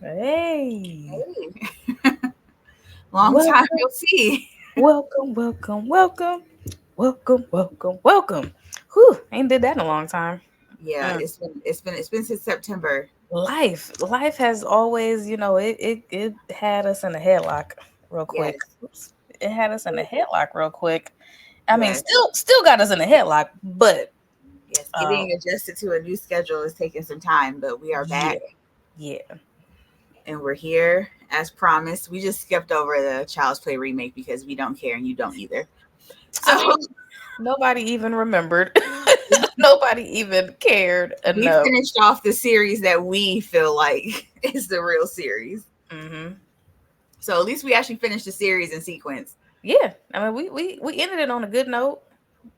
Hey, Hey, long time welcome, no see. welcome, welcome, welcome, welcome, welcome, welcome. Whew, ain't did that in a long time. Yeah, Mm. it's been since September. Life has always, it had us in a headlock real quick. Yes, Oops. It had us in a headlock real quick. I mean, yes, still got us in a headlock, but yes. um, Getting adjusted to a new schedule is taking some time, but we are yeah, back yeah. and we're here as promised. We just skipped over the Child's Play remake because we don't care and you don't either. So I mean, nobody even remembered. Nobody even cared we enough. finished off the series that we feel like is the real series. Hmm. So at least we actually finished the series in sequence. Yeah, I mean, we ended it on a good note.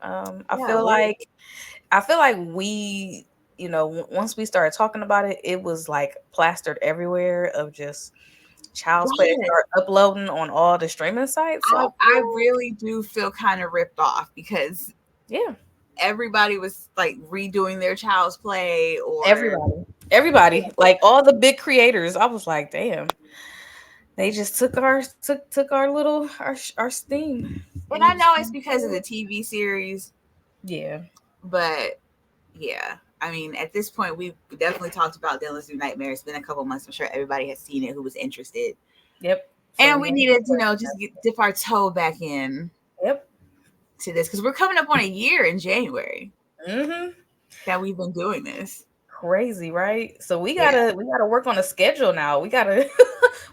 I Yeah, feel like we, once we started talking about it, it was like plastered everywhere of just Child's Play yes. start uploading on all the streaming sites. So I I feel like, really do feel kind of ripped off because yeah, everybody was like redoing their Child's Play or everybody, like all the big creators. I was like, damn, they just took our little our Steam and and I just know it's because of the TV series, yeah, but yeah. I mean, at this point, we definitely talked about Dylan's New Nightmare. It's been a couple months. I'm sure everybody has seen it who was interested. yep. So And we we had needed, just dip our toe back in yep. to this because we're coming up on a year in January Hmm. that we've been doing this. Crazy, right? So Yeah. we gotta work on a schedule now. We gotta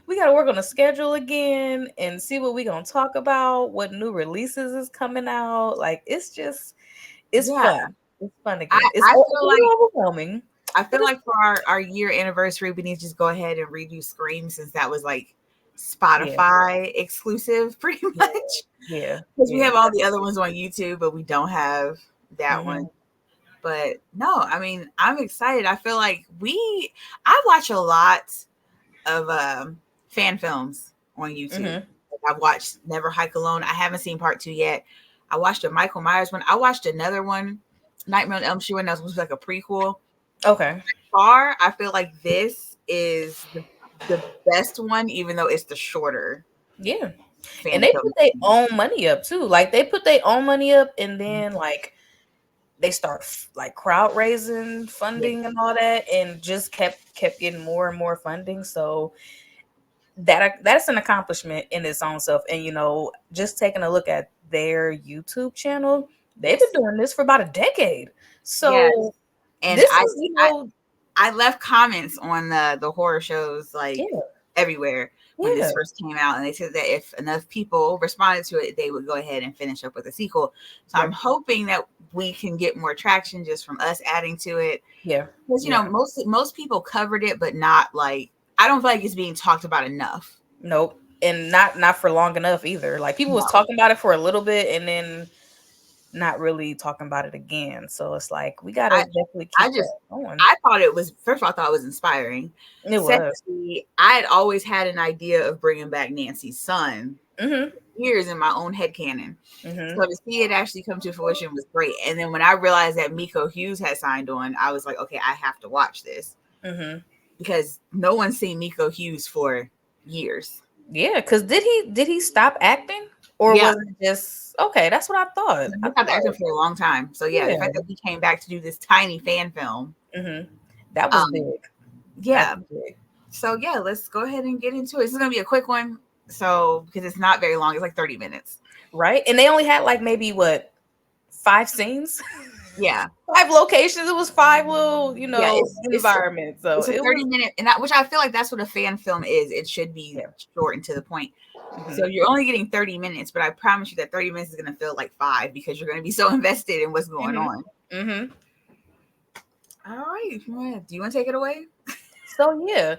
we gotta work on a schedule again and see what we gonna talk about, what new releases is coming out. Like it's Yeah. fun. It's fun I, again. I It's a feel like little overwhelming, I but feel it's like for our year anniversary, we need to just go ahead and redo Scream since that was like yeah, Spotify exclusive, pretty yeah, much. yeah, Because we yeah. have all the other ones on YouTube, but we don't have that one. Mm-hmm. But no, I mean, I'm excited. I feel like I watch a lot of fan films on YouTube. Mm-hmm. Like I've watched Never Hike Alone. I haven't seen part two yet. I watched a Michael Myers one. I watched another one, Nightmare on Elm Street, one that was like a prequel. Okay. Far, I feel like this is the best one, even though it's the shorter Yeah. And fan they put film. their own money up too. Like they put their own money up and then like they start like crowd raising Yeah, funding and all that and just kept getting more and more funding, so that's an accomplishment in its own self. And just taking a look at their YouTube channel, they've been yes, doing this for about a decade, yes. so And this is I left comments on the horror shows like yeah, everywhere when this yeah, first came out, and they said that if enough people responded to it, they would go ahead and finish up with a sequel. So I'm yep, hoping that we can get more traction just from us adding to it, yeah, because yeah. most people covered it, but not like I don't feel like it's being talked about enough. Nope. And not for long enough either. Like people was No. talking about it for a little bit and then not really talking about it again. So it's like we gotta I definitely I keep that just going. I thought it was, first of all, I thought it was inspiring. It was. Secondly, I had always had an idea of bringing back Nancy's son Mhm. years in my own head canon. Mhm. So to see it actually come to fruition was great. And then when I realized that Miko Hughes had signed on, I was like, okay, I have to watch this Mhm. because no one's seen Miko Hughes for years. Yeah, cuz did he stop acting or Yeah, was it just okay, that's what I thought. I he stopped acting thought for a long time. So yeah, the yeah. fact that he came back to do this tiny fan film, Mhm. That was um, big. That yeah. was big. So yeah, let's go ahead and get into it. This is gonna be a quick one, so because it's not very long, it's like 30 minutes. Right? And they only had like maybe what 5 scenes? Yeah, 5 locations. It was 5 little, yeah, it's environments. So it's a it was 30 minute, and that which I feel like that's what a fan film is. It should be yeah. short and to the point. So Mhm. you're only getting 30 minutes, but I promise you that 30 minutes is gonna feel like five because you're gonna be so invested in what's going Mhm. on. Mhm. All right, do you want to take it away? So yeah,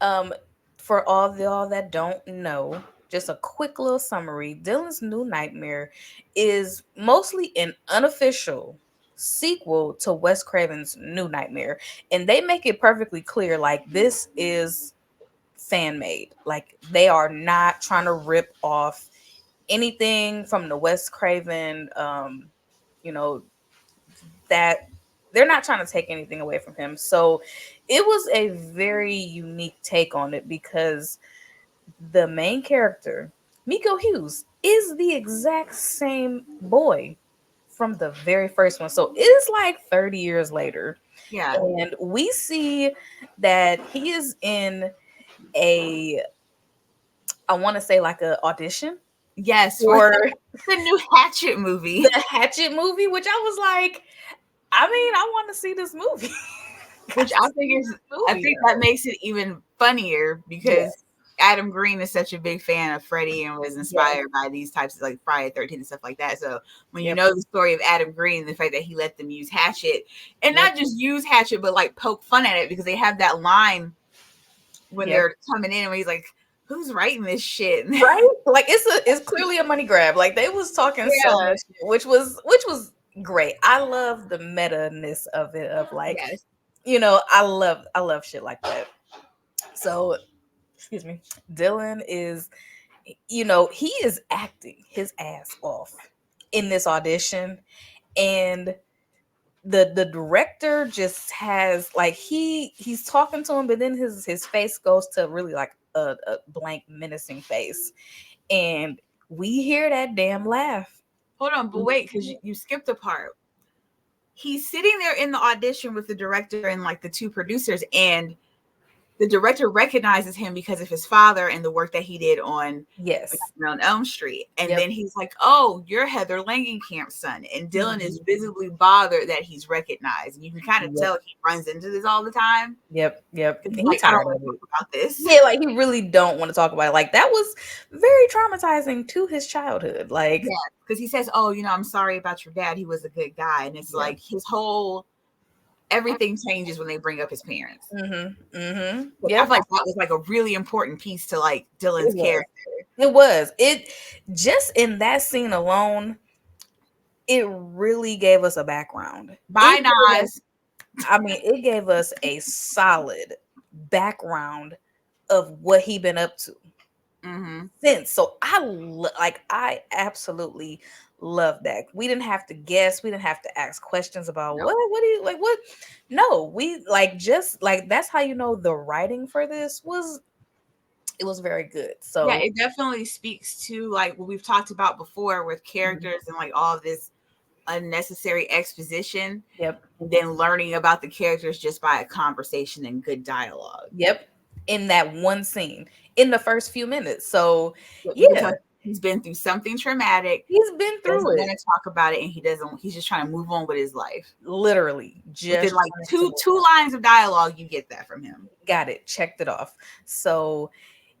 um, for all the all that don't know, just a quick little summary. Dylan's New Nightmare is mostly an unofficial sequel to Wes Craven's New Nightmare, and they make it perfectly clear like this is fan made. Like they are not trying to rip off anything from the Wes Craven you know that they're not trying to take anything away from him. So it was a very unique take on it because the main character, Miko Hughes, is the exact same boy from the very first one. So it is like 30 years later. Yeah. And we see that he is in a, I want to say like a audition Yes, for for the new Hatchet movie. the Hatchet movie, which I was like, I mean, I want to see this movie. Which I think is, I think that makes it even funnier because Adam Green is such a big fan of Freddy and was inspired by these types of like Friday 13th and stuff like that. So when you know the story of Adam Green, the fact that he let them use Hatchet and not just use Hatchet, but like poke fun at it because they have that line when they're coming in and he's like, who's writing this shit? Right? Like it's clearly a money grab. Like they was talking so much shit, which was great. I love the meta-ness of it, of like you know, I love shit like that. So excuse me, Dylan is, you know, he is acting his ass off in this audition, and the director just has like he's talking to him, but then his face goes to really like a blank menacing face, and we hear that damn laugh. Hold on, but wait, because you skipped a part. He's sitting there in the audition with the director and like the two producers, and the director recognizes him because of his father and the work that he did on on Elm Street. And then he's like, "Oh, you're Heather Langenkamp's son." And Dylan is visibly bothered that he's recognized. And you can kind of tell he runs into this all the time. Yep. He's like, I don't want to talk about this. Yeah, like he really don't want to talk about it. Like that was very traumatizing to his childhood. Like, because he says, "Oh, you know, I'm sorry about your dad. He was a good guy." And it's like his whole everything changes when they bring up his parents. I feel like that was like a really important piece to like Dylan's character. It was. It just in that scene alone, it really gave us a background. Bye, Nas. I mean, it gave us a solid background of what he been up to since. So I absolutely love that. We didn't have to guess. We didn't have to ask questions about what do you like, what. No, we like just like that's how you know the writing for this was, it was very good. So yeah, it definitely speaks to like what we've talked about before with characters and like all of this unnecessary exposition. And then learning about the characters just by a conversation and good dialogue. In that one scene in the first few minutes. So he's been through something traumatic. He's been through it. Going to talk about it, and he's just trying to move on with his life. Literally, just within like two lines of dialogue, you get that from him. Got it. Checked it off. So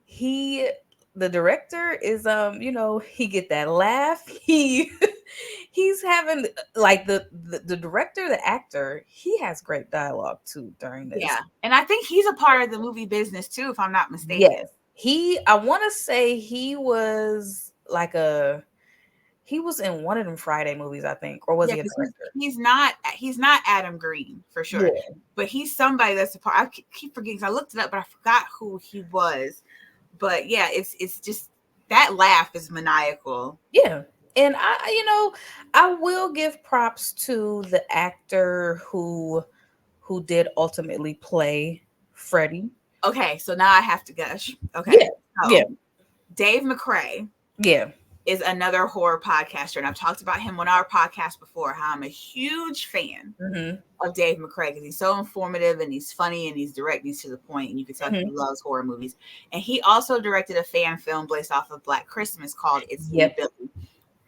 the director is you know, he get that laugh. He's having like the director, the actor, he has great dialogue too during this. Yeah, and I think he's a part of the movie business too, if I'm not mistaken. Yes, I want to say he was like he was in one of them Friday movies, I think, or was he a director? He's not Adam Green for sure, but he's somebody that's a part. I keep forgetting because I looked it up, but I forgot who he was. But yeah, it's just that laugh is maniacal. Yeah. And I will give props to the actor who did ultimately play Freddy. Okay, so now I have to gush. Okay. Dave McRae. Is another horror podcaster, and I've talked about him on our podcast before, how I'm a huge fan of Dave McRae because he's so informative and he's funny and he's direct and he's to the point, and you can tell he loves horror movies. And he also directed a fan film based off of Black Christmas called It's Me, Billy.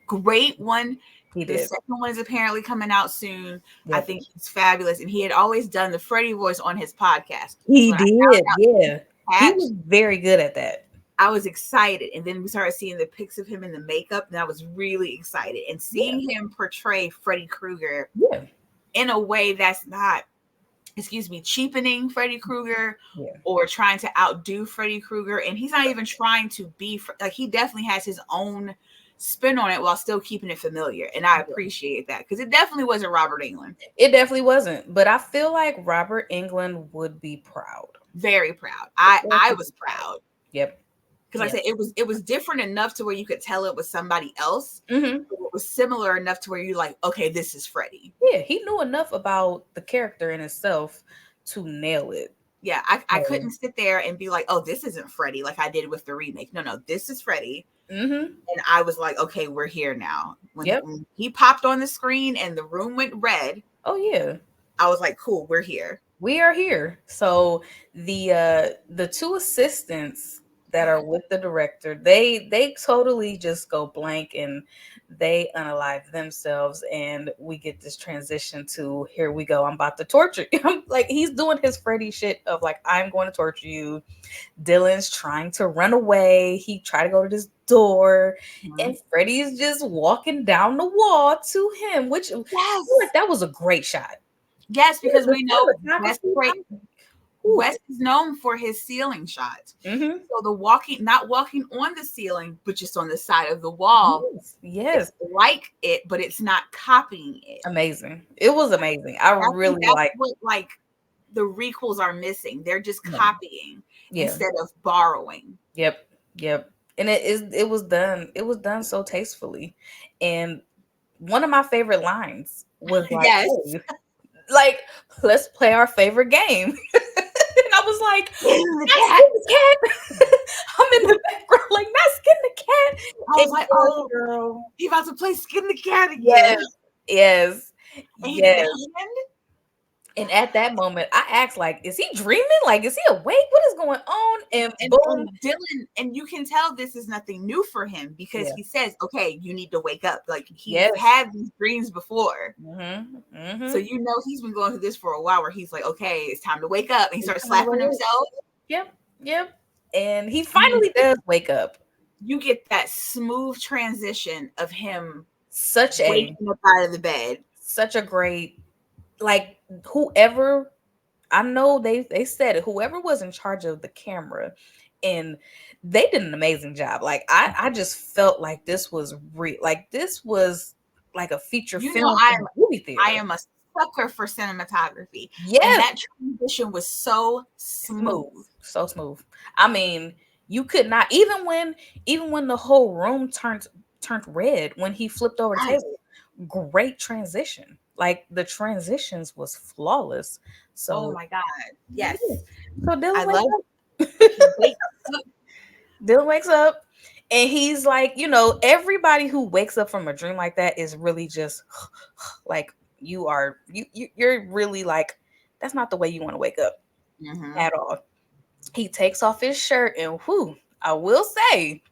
Great one. The second one is apparently coming out soon. I think he's fabulous, and he had always done the Freddy voice on his podcast. He did, he was very good at that. I was excited, and then we started seeing the pics of him in the makeup, and I was really excited. And seeing him portray Freddy Krueger in a way that's not, cheapening Freddy Krueger or trying to outdo Freddy Krueger, and he's not even trying to be like, he definitely has his own spin on it while still keeping it familiar, and I appreciate that because it definitely wasn't Robert Englund. It definitely wasn't, but I feel like Robert Englund would be proud, very proud. I was proud. Because like I said, it was different enough to where you could tell it was somebody else. Mm-hmm. It was similar enough to where you're like, okay, this is Freddie. Yeah, he knew enough about the character in itself to nail it. Yeah, I couldn't sit there and be like, oh, this isn't Freddie, like I did with the remake. No, this is Freddie. Mm-hmm. And I was like, okay, we're here now. When he popped on the screen and the room went red. Oh yeah. I was like, cool, we're here. We are here. So the two assistants that are with the director, they totally just go blank and they unalive themselves, and we get this transition to, here we go, I'm about to torture you. Like, he's doing his Freddy shit of like, I'm going to torture you. Dylan's trying to run away. He tried to go to this door, and Freddy's just walking down the wall to him, which that was a great shot. Yes, because we know Wes is known for his ceiling shots. Mm-hmm. So the not walking on the ceiling, but just on the side of the wall. Yes. It's like it, but it's not copying it. Amazing. It was amazing. I really like what the requels are missing. They're just copying instead of borrowing. Yep. And it was done. It was done so tastefully. And one of my favorite lines was like, hey, like, let's play our favorite game. And I was like, the cat. I'm in the background, like, not Skin the Cat. I was like, oh, girl, he about to play Skin the Cat again. Yes. And at that moment, I asked, like, is he dreaming? Like, is he awake? What is going on? And boom. Dylan, and you can tell this is nothing new for him, because he says, okay, you need to wake up. Like, he's had these dreams before. Mm-hmm. Mm-hmm. So you know he's been going through this for a while, where he's like, okay, it's time to wake up. And he starts slapping himself. Yep. And he finally does wake up. You get that smooth transition of him waking up out of the bed. Such a great, like, whoever, I know they said it, whoever was in charge of the camera, and they did an amazing job. Like, I just felt like this was real. Like, this was like a feature film in movie theater. I am a sucker for cinematography. Yes. And that transition was so smooth. So smooth. I mean, you could not, even when the whole room turned red when he flipped over the table. Great transition. Like, the transitions was flawless. So, oh my God. Yes. So Dylan wakes up, and he's like, everybody who wakes up from a dream like that is really just like, you're really like, that's not the way you want to wake up at all. He takes off his shirt, and I will say,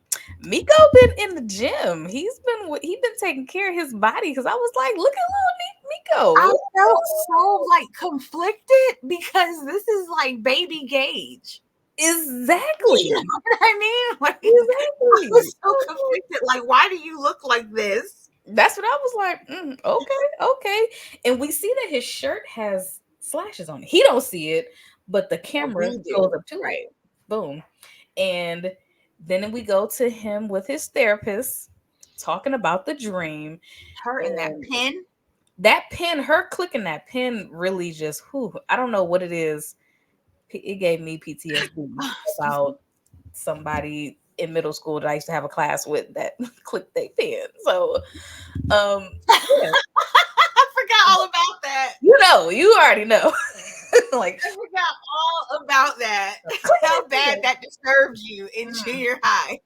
Miko been in the gym. He's been taking care of his body, because I was like, look at little Miko. I felt so like conflicted, because this is like baby Gage. Exactly. You know what I mean? Like, exactly. I was so conflicted. Like, why do you look like this? That's what I was like. Okay. And we see that his shirt has slashes on it. He don't see it, but the camera goes up to it. Boom. And then we go to him with his therapist talking about the dream. Her and that pen. That pen, her clicking that pen really just, I don't know what it is. It gave me PTSD about somebody in middle school that I used to have a class with that clicked their pen. So, I forgot all about that. You already know. Like, I forgot all about that. How bad that disturbed you in junior high.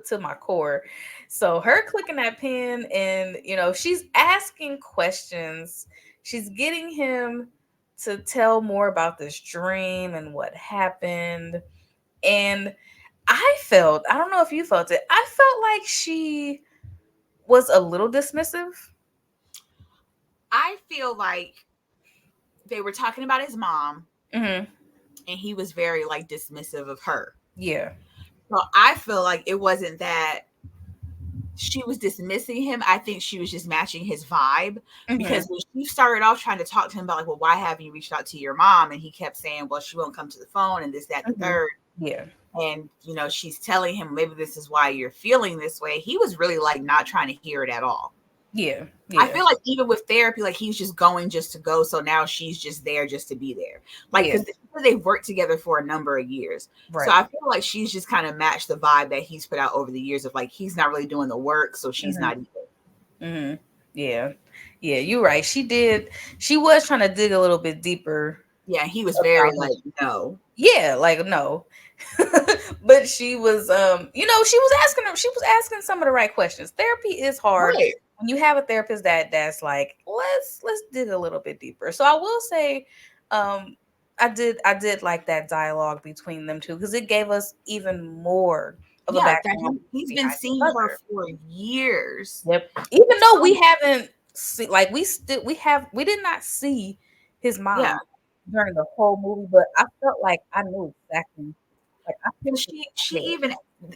To my core. So her clicking that pen, and she's asking questions. She's getting him to tell more about this dream and what happened. And I don't know if you felt it, I felt like she was a little dismissive. I feel like they were talking about his mom, and he was very like dismissive of her. Yeah. So I feel like it wasn't that she was dismissing him. I think she was just matching his vibe, because when she started off trying to talk to him about like, well, why haven't you reached out to your mom? And he kept saying, well, she won't come to the phone, and this, that, and the third. Yeah. And, she's telling him, maybe this is why you're feeling this way. He was really like not trying to hear it at all. Yeah. I feel like even with therapy, like he's just going just to go. So now she's just there just to be there. Like, because they've worked together for a number of years. Right. So I feel like she's just kind of matched the vibe that he's put out over the years of like, he's not really doing the work. So she's not either. Yeah. Yeah, you're right. She was trying to dig a little bit deeper. Yeah, he was very like, no. Yeah, like no. But she was she was asking some of the right questions. Therapy is hard. Right. When you have a therapist that's like, let's dig a little bit deeper. So I will say I did like that dialogue between them two because it gave us even more of a background. He's been seeing her for years. Yep. Even though we haven't seen, like we did not see his mom during the whole movie, but I felt like I knew exactly. Like I feel she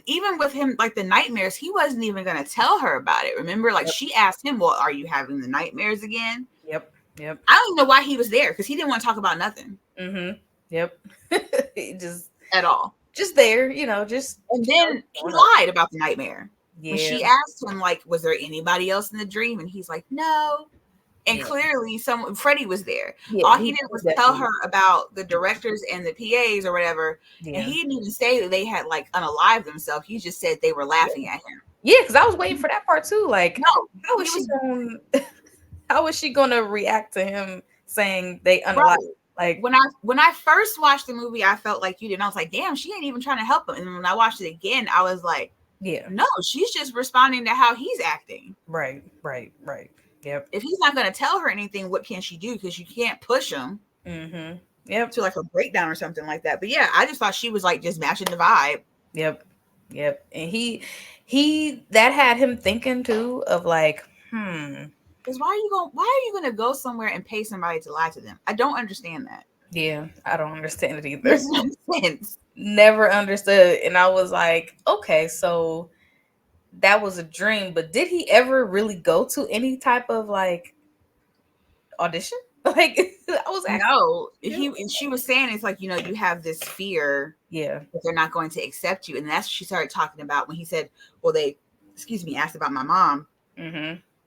even with him, like the nightmares, he wasn't even going to tell her about it. Remember, like she asked him, "Well, are you having the nightmares again?" Yep. I don't even know why he was there because he didn't want to talk about nothing. Yep. Just at all. Just there, just. And then he lied about the nightmare. Yeah. When she asked him, like, was there anybody else in the dream? And he's like, no. And clearly Freddie was there. Yeah, all he did was tell her about the directors and the PAs or whatever. Yeah. And he didn't even say that they had like unalived themselves. He just said they were laughing at him. Yeah, because I was waiting for that part too. Like, no, how is she gonna react to him saying they unalived? Right. Like when I first watched the movie, I felt like you did. And I was like, damn, she ain't even trying to help him. And when I watched it again, I was like, yeah, no, she's just responding to how he's acting. Right. Yep. If he's not going to tell her anything, what can she do? Because you can't push him. Yep. To like a breakdown or something like that. But yeah, I just thought she was like just matching the vibe. Yep. And he that had him thinking too of like, because why are you gonna go somewhere and pay somebody to lie to them? I don't understand that. Yeah, I don't understand it either. There's no sense. Never understood. And I was like, okay, so that was a dream, but did he ever really go to any type of like audition? Like I was asking. No, she was saying it's like, you have this fear that they're not going to accept you. And that's what she started talking about when he said, well, they asked about my mom.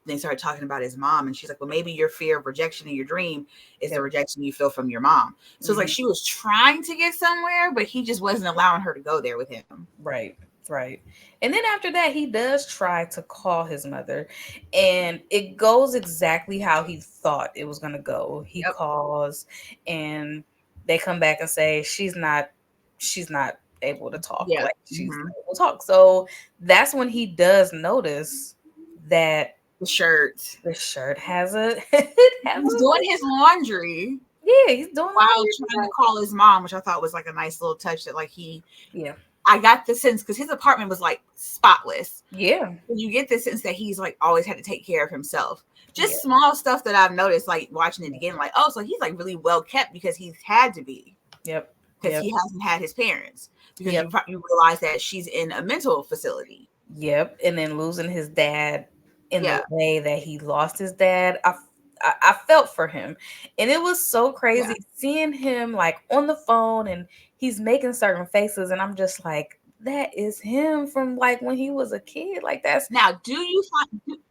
They started talking about his mom, and she's like, well, maybe your fear of rejection in your dream is the rejection you feel from your mom. So it's like she was trying to get somewhere, but he just wasn't allowing her to go there with him. Right. And then after that, he does try to call his mother, and it goes exactly how he thought it was going to go. He calls, and they come back and say she's not able to talk. Yeah. Like she's not able to talk. So that's when he does notice that the shirt has a he's doing his laundry. Yeah, he's doing while trying to call his mom, which I thought was like a nice little touch that like I got the sense because his apartment was like spotless. Yeah. You get the sense that he's like always had to take care of himself. Just small stuff that I've noticed, like watching it again, like, oh, so he's like really well kept because he's had to be. Yep. Because he hasn't had his parents. Because you realize that she's in a mental facility. Yep. And then losing his dad in the way that he lost his dad, I felt for him. And it was so crazy seeing him like on the phone and he's making certain faces. And I'm just like, that is him from like when he was a kid. Like that's now,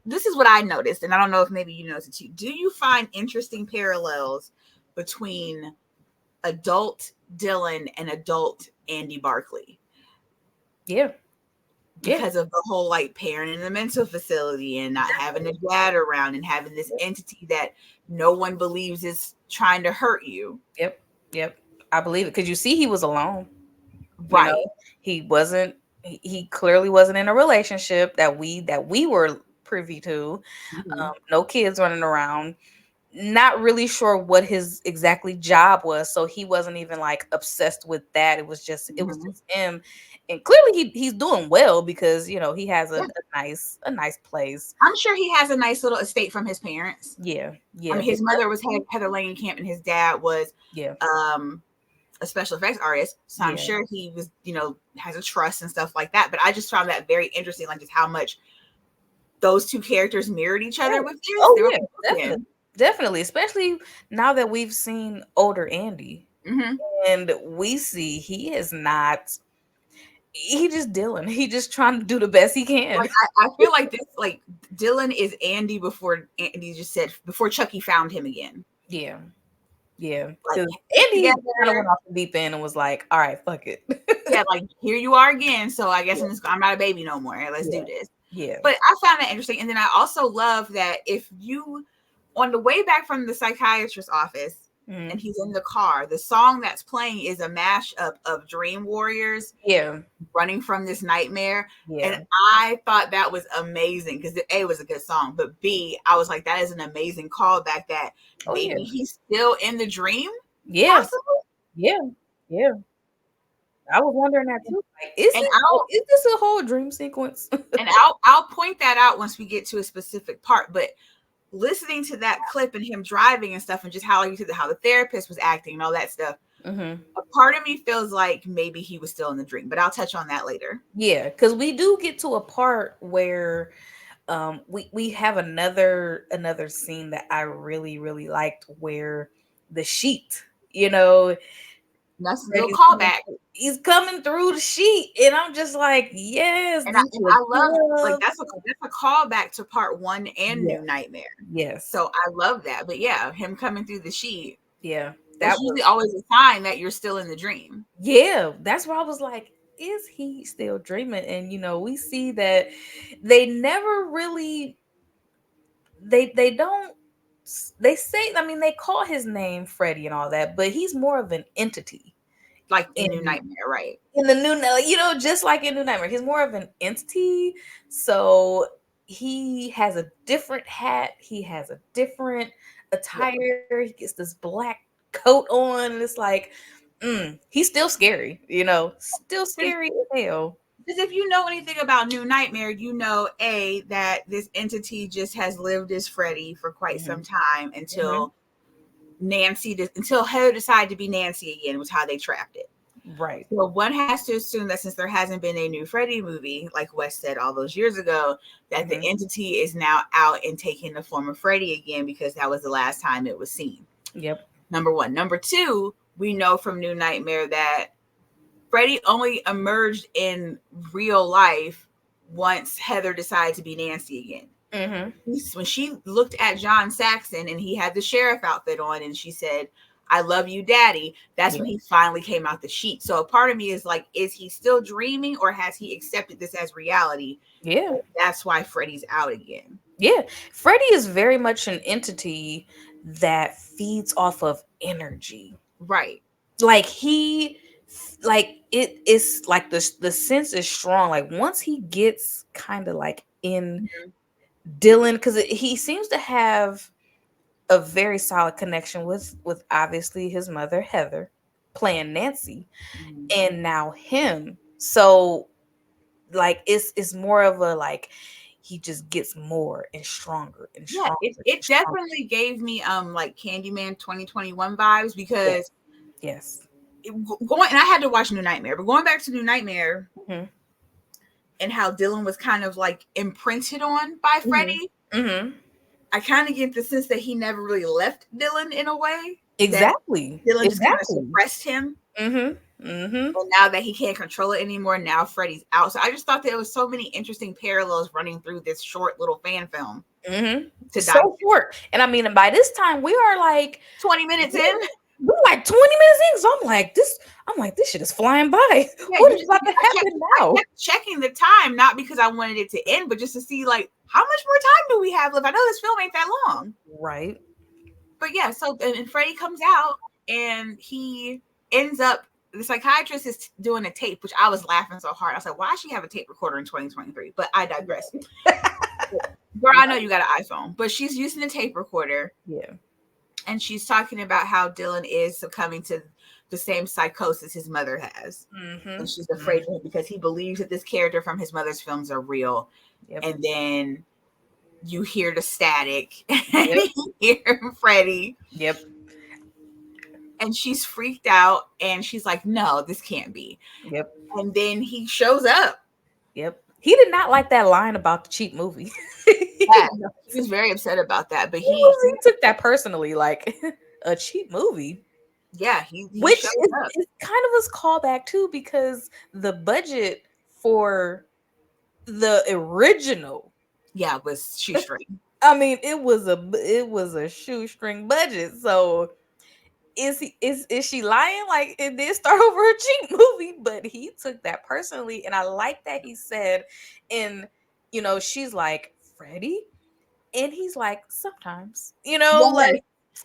this is what I noticed. And I don't know if maybe you noticed it too. Do you find interesting parallels between adult Dylan and adult Andy Barclay? Yeah. Because of the whole like parent in the mental facility and not having a dad around and having this entity that no one believes is trying to hurt you. Yep. I believe it because you see he was alone. Right. He clearly wasn't in a relationship that we were privy to. No kids running around. Not really sure what his exactly job was, so he wasn't even like obsessed with that. It was just him, and clearly he's doing well because he has a nice place. I'm sure he has a nice little estate from his parents. Yeah. I mean, his mother was Heather Langenkamp, and his dad was a special effects artist. So I'm sure he was has a trust and stuff like that. But I just found that very interesting, like just how much those two characters mirrored each other with this. Oh yeah, definitely, especially now that we've seen older Andy, and we see he is not. he just Dylan. He just trying to do the best he can. Like, I feel like this, like Dylan is Andy before Andy just said before Chucky found him again. Yeah. Yeah. Like, Andy kind of went off the deep end and was like, all right, fuck it. Yeah, like here you are again. So I guess I'm not a baby no more. Let's do this. Yeah. But I found that interesting. And then I also love that if you on the way back from the psychiatrist's office, and he's in the car, the song that's playing is a mashup of Dream Warriors, running from this nightmare. And I thought that was amazing because A, was a good song, but B, I was like, that is an amazing callback that maybe he's still in the dream. Possibly? Yeah. I was wondering that too. Like, is this a whole dream sequence? And I'll point that out once we get to a specific part, but listening to that clip and him driving and stuff, and just how the therapist was acting and all that stuff, a part of me feels like maybe he was still in the dream, but I'll touch on that later. Yeah, because we do get to a part where we have another scene that I really, really liked, where the sheet, that's a little callback. He's coming through the sheet, and I'm just like, yes. And I love like that's a callback to part 1 and New Nightmare. Yes. So I love that. But yeah, him coming through the sheet. Yeah. That's usually always a sign that you're still in the dream. Yeah. That's where I was like, is he still dreaming? And we see that they never really they don't they say, I mean, they call his name Freddy and all that, but he's more of an entity. Like in New Nightmare, right? In the New, just like in New Nightmare, he's more of an entity. So he has a different hat. He has a different attire. Yeah. He gets this black coat on, and it's like, he's still scary. Still scary as hell. Because if you know anything about New Nightmare, you know that this entity just has lived as Freddy for quite some time until. Until Heather decided to be Nancy again, was how they trapped it. Right. So one has to assume that since there hasn't been a new Freddy movie, like Wes said all those years ago, that the entity is now out and taking the form of Freddy again, because that was the last time it was seen. Yep. Number one. Number two, we know from New Nightmare that Freddy only emerged in real life once Heather decided to be Nancy again. When she looked at John Saxon and he had the sheriff outfit on and she said, "I love you, Daddy," that's when he finally came out the sheet. So a part of me is like, is he still dreaming, or has he accepted this as reality? Yeah. That's why Freddy's out again. Yeah. Freddy is very much an entity that feeds off of energy. Right. Like it's like the sense is strong. Like once he gets kind of like in Dylan, because he seems to have a very solid connection with obviously his mother Heather, playing Nancy, and now him. So like it's more of a like he just gets more and stronger and stronger. Yeah, it definitely gave me like Candyman 2021 vibes, because and I had to watch New Nightmare, but going back to New Nightmare. And how Dylan was kind of like imprinted on by Freddy. I kind of get the sense that he never really left Dylan in a way. Exactly. Dylan just kind of suppressed him. And now that he can't control it anymore, now Freddy's out. So I just thought there was so many interesting parallels running through this short little fan film. So short. And I mean, by this time we are like 20 minutes in. We're like 20 minutes in, so I'm like, this shit is flying by. Yeah, what is about to happen now? I kept checking the time, not because I wanted it to end, but just to see like how much more time do we have left. I know this film ain't that long, right? But yeah, so and Freddy comes out and he ends up. The psychiatrist is doing a tape, which I was laughing so hard. I was like, why does she have a tape recorder in 2023? But I digress. Girl, I know you got an iPhone, but she's using a tape recorder. Yeah. And she's talking about how Dylan is succumbing to the same psychosis his mother has. And she's afraid of him because he believes that this character from his mother's films are real. And then you hear the static and you hear Freddy. And she's freaked out and she's like, no, this can't be. And then he shows up. He did not like that line about the cheap movie. He was very upset about that, but he took that personally, like a cheap movie. Yeah, he which showed up. is kind of a callback too, because the budget for the original, was shoestring. I mean, it was a shoestring budget. So is she lying? Like, it did start over a cheap movie, but he took that personally, and I like that he said, and she's like, Freddie, and he's like, sometimes, like,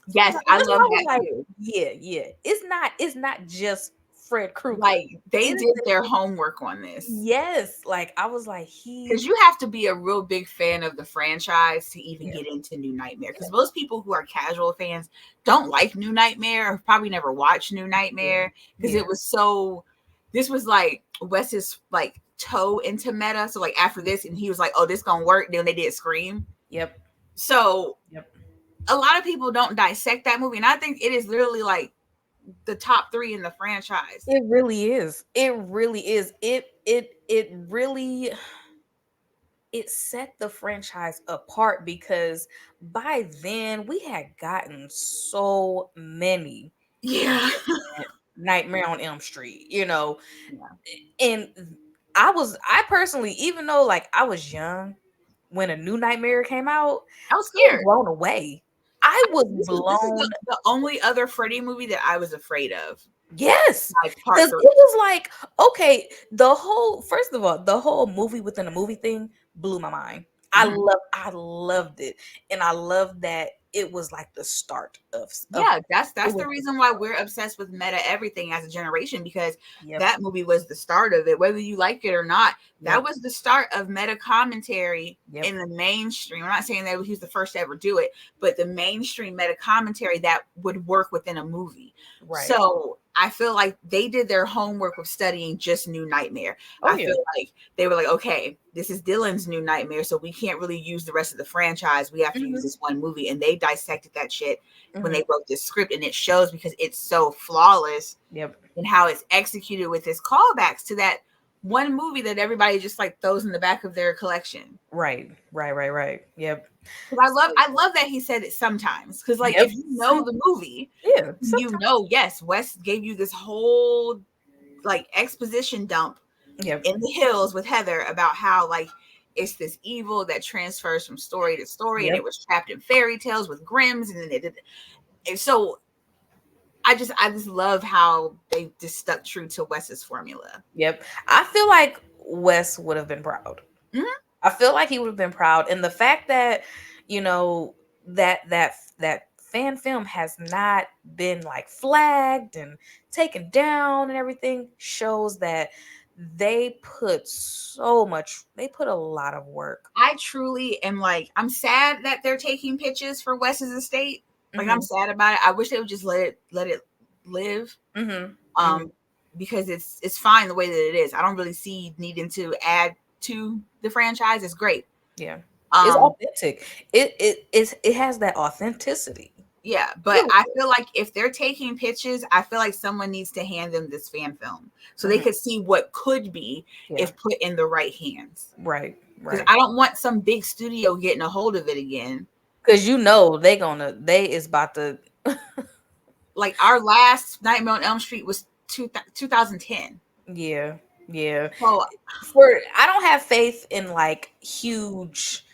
yes, I love that like, too. yeah, it's not just Fred Krueger. Like, they did their homework on this. Yes, like, I was like, because you have to be a real big fan of the franchise to even get into New Nightmare. Because most people who are casual fans don't like New Nightmare, or probably never watched New Nightmare, because it was so. This was like Wes's like toe into meta. So like after this, and he was like, "Oh, this gonna work." Then they did Scream. Yep. So a lot of people don't dissect that movie, and I think it is literally like the top 3 in the franchise. It really is. It really is. It really, it set the franchise apart, because by then we had gotten so many Nightmare on Elm Street, and I personally, even though like I was young when a new Nightmare came out, I was scared. Blown away. I was blown. This is the only other Freddy movie that I was afraid of. Yes, because it was like, okay, first of all, the whole movie within a movie thing blew my mind. I loved it, and I loved that it was like the start of that's the reason why we're obsessed with meta everything as a generation, because that movie was the start of it, whether you like it or not. That was the start of meta commentary in the mainstream. I'm not saying that he was the first to ever do it, but the mainstream meta commentary that would work within a movie. So I feel like they did their homework of studying just New Nightmare. I feel like they were like, okay, this is Dylan's New Nightmare, so we can't really use the rest of the franchise. We have to use this one movie. And they dissected that shit when they wrote this script, and it shows because it's so flawless in how it's executed with its callbacks to that one movie that everybody just like throws in the back of their collection. Right. Yep. I love that he said it sometimes, because like if you know the movie, yes, Wes gave you this whole like exposition dump in the hills with Heather about how like it's this evil that transfers from story to story, and it was trapped in fairy tales with Grimms, and then it did. And so I just love how they just stuck true to Wes's formula. Yep. I feel like Wes would have been proud. I feel like he would have been proud. And the fact that, that fan film has not been like flagged and taken down and everything shows that they put a lot of work. I truly am like, I'm sad that they're taking pitches for Wes's estate. Like, I'm sad about it. I wish they would just let it live. Because it's fine the way that it is. I don't really see needing to add to the franchise. It's great. Yeah. It's authentic. It has that authenticity. Yeah, but I feel like if they're taking pitches, I feel like someone needs to hand them this fan film so they could see what could be if put in the right hands. Right. Because I don't want some big studio getting a hold of it again. Because they is about to like our last Nightmare on Elm Street was 2010. Yeah. So I don't have faith in like huge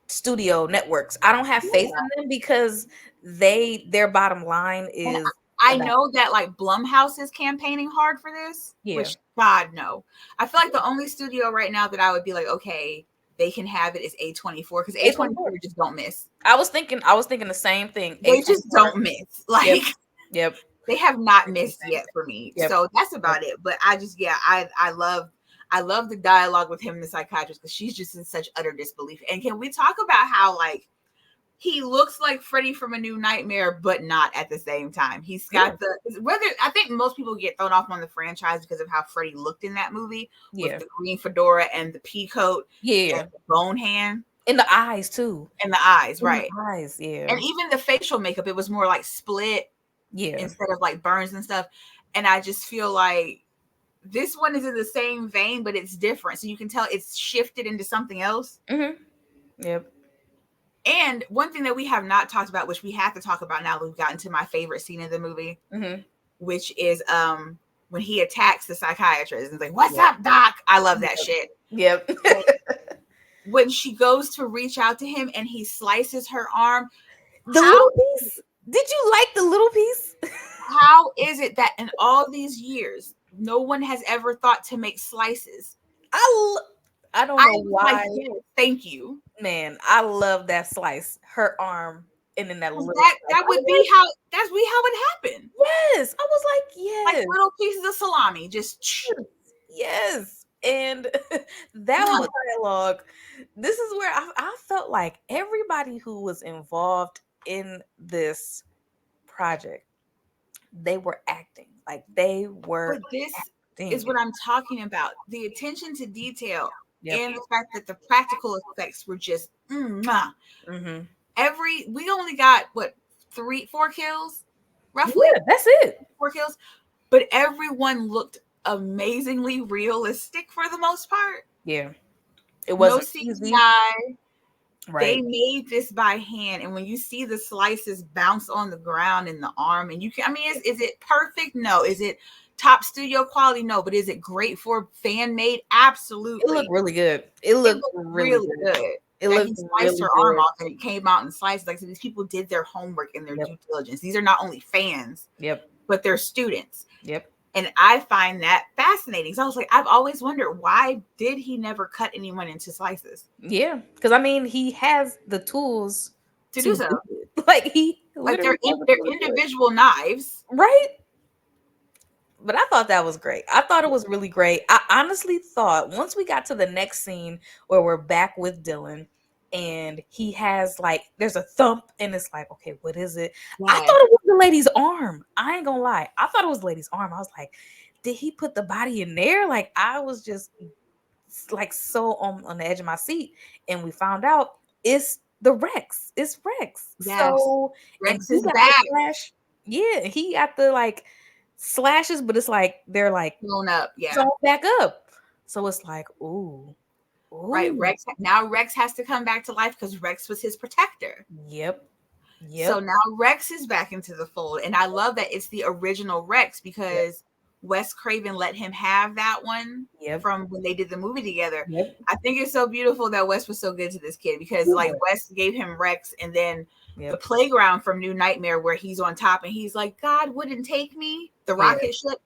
studio networks. I don't have faith in them because their bottom line is. I know that like Blumhouse is campaigning hard for this, which God no. I feel like the only studio right now that I would be like, okay, they can have it is A24, because A24 just don't miss. I was thinking the same thing. They just don't miss. Like, yep. They have not missed yet for me. So that's about it. But I just, I love the dialogue with him and the psychiatrist, because she's just in such utter disbelief. And can we talk about how like he looks like Freddy from A New Nightmare, but not at the same time? He's got I think most people get thrown off on the franchise because of how Freddy looked in that movie with the green fedora and the pea coat, and the bone hand. In the eyes too. In the eyes, right. The eyes, And even the facial makeup, it was more like split. Instead of like burns and stuff. And I just feel like this one is in the same vein, but it's different. So you can tell it's shifted into something else. Yep. And one thing that we have not talked about, which we have to talk about now that we've gotten to my favorite scene of the movie, which is when he attacks the psychiatrist and is like, "What's up, Doc?" I love that shit. Yep. When she goes to reach out to him and he slices her arm, the little piece. Did you like the little piece? How is it that in all these years, no one has ever thought to make slices? I don't know why. Like, yes, thank you, man. I love that slice. Her arm, and then that little. That would be how it happened. Yes, I was like, yes, like little pieces of salami, just yes. And that was dialogue. This is where I felt like everybody who was involved in this project, they were acting like they were. But this is what I'm talking about. The attention to detail and the fact that the practical effects were just mm-hmm. We only got what 4 kills roughly. Yeah, that's it. 4 kills, but everyone looked amazingly realistic for the most part. Yeah, it wasn't no CGI. Right. They made this by hand, and when you see the slices bounce on the ground in the arm, and you can, I mean, is it perfect? No. Is it top studio quality? No. But is it great for fan made? Absolutely. It looked really good. It looked really good. It looked he sliced her arm off, and it came out and sliced. Like, so these people did their homework and their due diligence. These are not only fans, but they're students. And I find that fascinating. So I was like, I've always wondered, why did he never cut anyone into slices? Yeah, because I mean, he has the tools to do so. Like they're individual knives, right? But I thought that was great. I thought it was really great. I honestly thought once we got to the next scene where we're back with Dylan, and he has there's a thump, and it's like, okay, what is it? Yeah. I thought it was the lady's arm. I ain't gonna lie. I thought it was the lady's arm. I was like, did he put the body in there? Like, I was just so on the edge of my seat. And we found out it's the Rex. It's Rex. Yes. So Rex is back. Yeah, he got the slashes, but it's they're blown up. Yeah. Sewn back up. So it's like, ooh. Right, Rex has to come back to life because Rex was his protector. Yep. So now Rex is back into the fold, and I love that it's the original Rex because Wes Craven let him have that one from when they did the movie together. I think it's so beautiful that Wes was so good to this kid because Wes gave him Rex, and then the playground from New Nightmare where he's on top and he's like, God wouldn't take me, the rocket ship.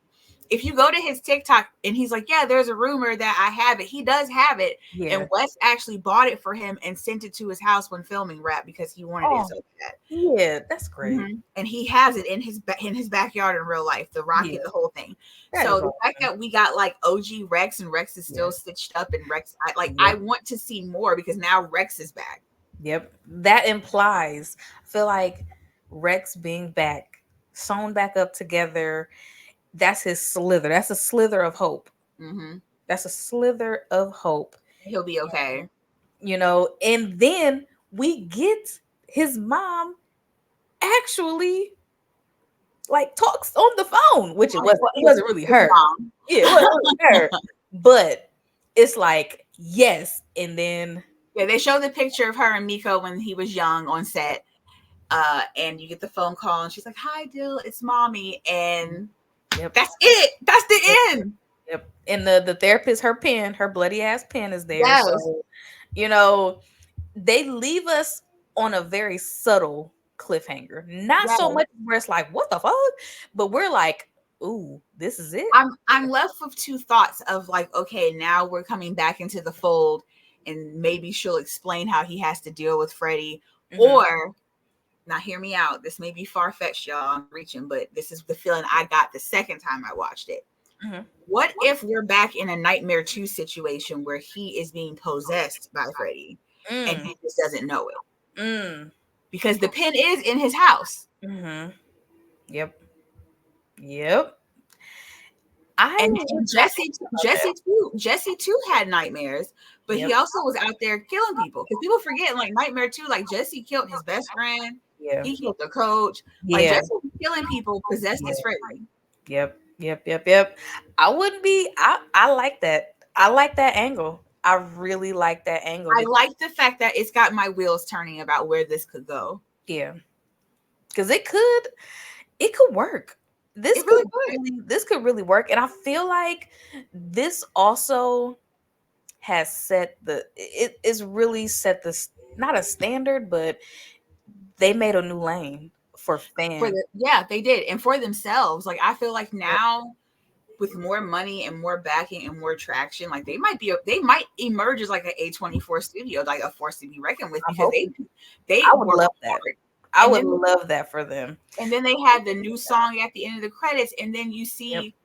If you go to his TikTok and he's like, yeah, there's a rumor that I have it. He does have it. Yeah. And Wes actually bought it for him and sent it to his house when filming Rap because he wanted it so bad. Yeah, that's great. Mm-hmm. And he has it in his backyard in real life, the rocket, the whole thing. So the fact that we got OG Rex and Rex is still stitched up and Rex, I want to see more because now Rex is back. Yep. That implies, I feel like Rex being back, sewn back up together, that's his slither. That's a slither of hope. Mm-hmm. That's a slither of hope. He'll be okay. And then we get his mom actually talks on the phone, which it wasn't really her. Mom. Yeah, it wasn't her. But it's yes. And then they show the picture of her and Miko when he was young on set. And you get the phone call and she's like, hi, Dill, it's mommy. And that's it. That's the end. Yep. And the therapist, her bloody ass pen is there. Yes. So, they leave us on a very subtle cliffhanger. Not so much where it's like, what the fuck? But we're like, ooh, this is it. I'm left with two thoughts of okay, now we're coming back into the fold and maybe she'll explain how he has to deal with Freddy. Mm-hmm. Or now, hear me out. This may be far-fetched, y'all. I'm reaching, but this is the feeling I got the second time I watched it. Mm-hmm. What if we're back in a Nightmare 2 situation where he is being possessed by Freddy and he just doesn't know it? Because the pen is in his house. Mm-hmm. Yep. And Jesse too had nightmares, but he also was out there killing people. Because people forget, Nightmare 2, Jesse killed his best friend. Yeah. He killed the coach. Jesse was killing people possessed as Freddy. Yep. I wouldn't be. I like that. I like that angle. I really like that angle. I like the fact that it's got my wheels turning about where this could go. Yeah. Because it could work. this could really work. And I feel like this also has set it's really set this, not a standard, but they made a new lane for fans. They did. And for themselves. Like, I feel like now with more money and more backing and more traction, like they might emerge as like an A24 studio, like a force to be reckoned with, because I would love that. I would love that for them. And then they had the new song at the end of the credits, and then you see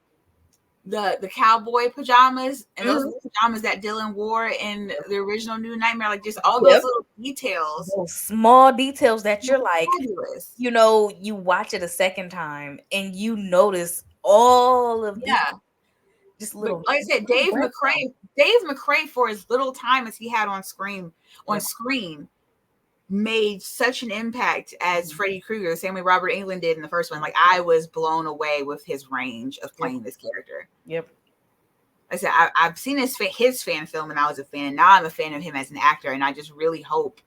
the cowboy pajamas and those pajamas that Dylan wore in the original New Nightmare, like just all those little details, those small details that you're like, fabulous. You know, you watch it a second time and you notice all of just little. But like I said, Dave McCray, for as little time as he had on screen, made such an impact as Freddy Krueger, the same way Robert Englund did in the first one. Like, I was blown away with his range of playing this character. Yep. I said, I've seen his fan film, and I was a fan. And now I'm a fan of him as an actor, and I just really hope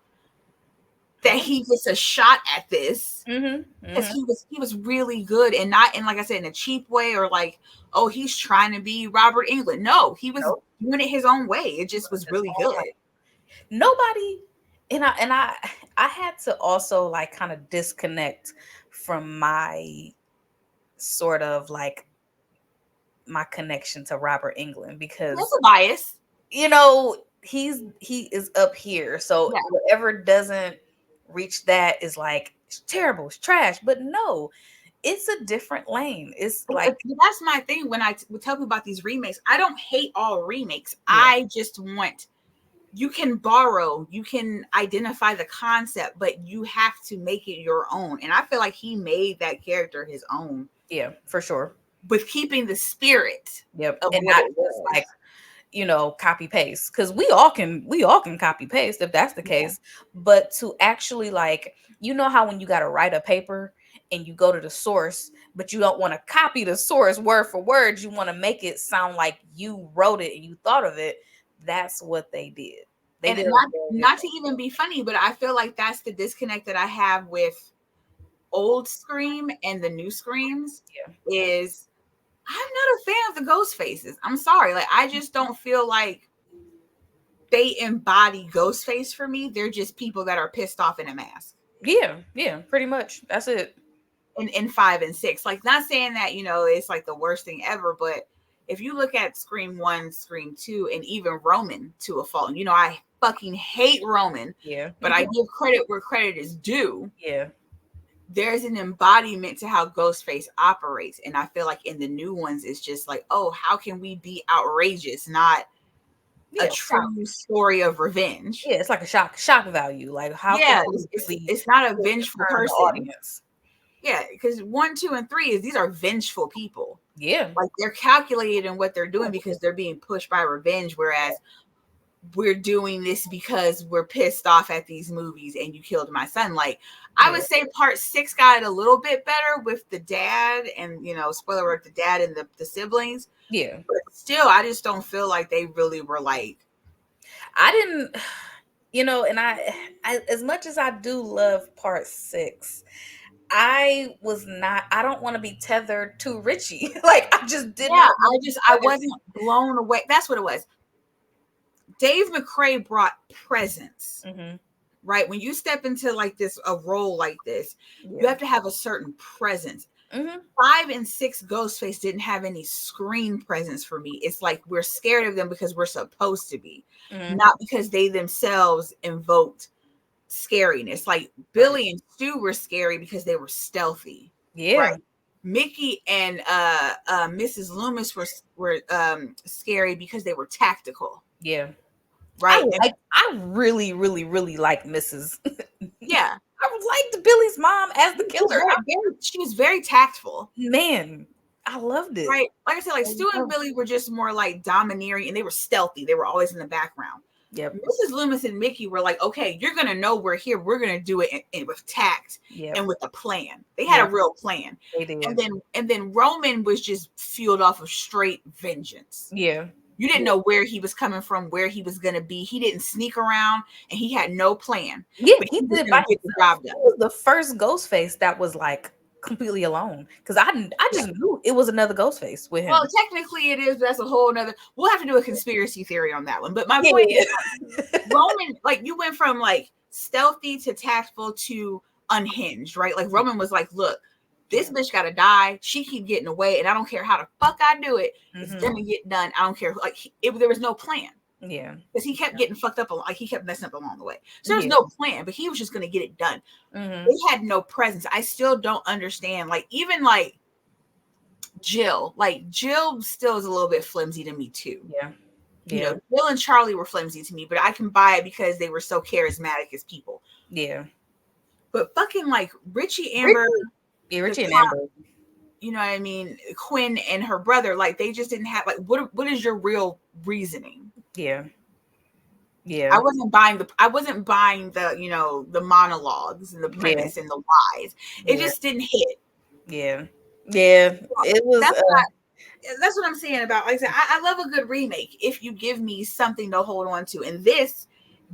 that he gets a shot at this, because he was really good, and not in, like I said, in a cheap way, or like, oh, he's trying to be Robert Englund. No, he was doing it his own way. It just was really good. Nobody. And I had to also like kind of disconnect from my sort of like my connection to Robert Englund, because that's a bias. You know, he is up here. So whatever doesn't reach that is like, it's terrible, it's trash. But no, it's a different lane. It's like, that's my thing when I tell people about these remakes. I don't hate all remakes. I just want, you can borrow, you can identify the concept, but you have to make it your own. And I feel like he made that character his own. Yeah, for sure. With keeping the spirit. Yep. And not just like, you know, copy paste. Because we all can copy paste if that's the case. But to actually, like, you know how when you got to write a paper and you go to the source, but you don't want to copy the source word for word, you want to make it sound like you wrote it and you thought of it. That's what they did. And not to even be funny, but I feel like that's the disconnect that I have with old Scream and the new Screams. Is I'm not a fan of the ghost faces. I'm sorry. Like, I just don't feel like they embody Ghostface for me. They're just people that are pissed off in a mask. Yeah, pretty much. That's it. In 5 and 6. Like, not saying that, you know, it's like the worst thing ever, but if you look at Scream 1, Scream 2, and even Roman to a fault, and you know, I fucking hate Roman. But I give credit where credit is due. There's an embodiment to how Ghostface operates. And I feel like in the new ones, it's just like, oh, how can we be outrageous? Not a true story of revenge. Yeah, it's like a shock value. Like, how it's not a vengeful person. Audience. Yeah, because 1, 2, and 3 these are vengeful people. Yeah. Like, they're calculated in what they're doing because they're being pushed by revenge, whereas we're doing this because we're pissed off at these movies and you killed my son. Like, I would say part 6 got it a little bit better with the dad and, you know, spoiler alert, the dad and the siblings. Yeah. But still, I just don't feel like they really were like. I didn't, you know, and I as much as I do love part 6, I don't want to be tethered to Richie. Like, I just didn't. Yeah, I wasn't blown away. That's what it was. Dave McCray brought presence, right? When you step into like this, a role like this, you have to have a certain presence. 5 and 6 Ghostface didn't have any screen presence for me. It's like we're scared of them because we're supposed to be, not because they themselves invoked scariness. Like Billy and Stu were scary because they were stealthy. Yeah. Right? Mickey and Mrs. Loomis were scary because they were tactical. Yeah. Right. I really, really, really like Mrs. Yeah. I liked Billy's mom as the killer. She was very tactful. Man, I loved it. Right. Like I said, like Stu and Billy were just more like domineering, and they were stealthy. They were always in the background. Yep. Mrs. Loomis and Mickey were like, okay, you're going to know we're here. We're going to do it with tact and with a plan. They had a real plan. They did. And then Roman was just fueled off of straight vengeance. Yeah. You didn't know where he was coming from, where he was going to be. He didn't sneak around, and he had no plan. Yeah, he did. He was the first Ghostface that was like completely alone because I just knew it was another Ghostface with him. Well, technically it is, but that's a whole nother. We'll have to do a conspiracy theory on that one. But my point is, Roman, like you went from like stealthy to tactful to unhinged, right? Like Roman was like, look, this bitch gotta die. She keep getting away, and I don't care how the fuck I do it. It's gonna get done. I don't care. Like there was no plan. Yeah, because he kept getting fucked up. Like he kept messing up along the way. So there was no plan, but he was just gonna get it done. They had no presence. I still don't understand. Like even like Jill still is a little bit flimsy to me too. Yeah. You know, Jill and Charlie were flimsy to me, but I can buy it because they were so charismatic as people. Yeah. But fucking like Richie Amber. Richie and Amber. You know what I mean? Quinn and her brother, like they just didn't have like what is your real reasoning? Yeah. Yeah. I wasn't buying the, you know, the monologues and the premise and the whys. It just didn't hit. Yeah. Yeah. It was that's what I'm saying about, like I said, I love a good remake if you give me something to hold on to. And this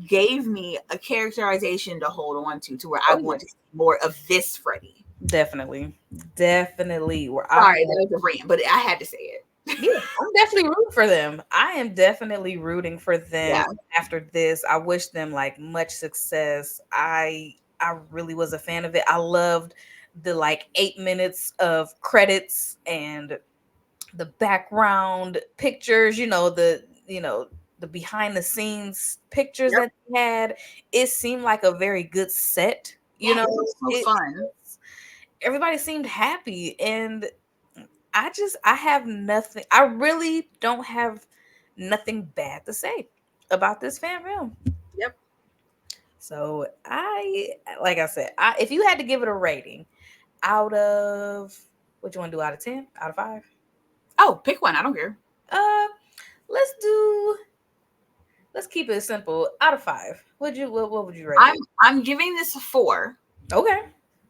gave me a characterization to hold on to where I want to see more of this Freddy. Definitely. Sorry, that was a rant, but I had to say it. Yeah, I'm definitely rooting for them. I am definitely rooting for them after this. I wish them like much success. I really was a fan of it. I loved the like 8 minutes of credits and the background pictures, the behind the scenes pictures that they had. It seemed like a very good set, it was so fun. Everybody seemed happy, and I have nothing. I really don't have nothing bad to say about this fan film. Yep. So like I said, if you had to give it a rating out of, what you want to do, out of 10, out of 5? Oh, pick one. I don't care. Let's keep it simple. Out of 5, what would you rate? I'm giving this a 4. Okay.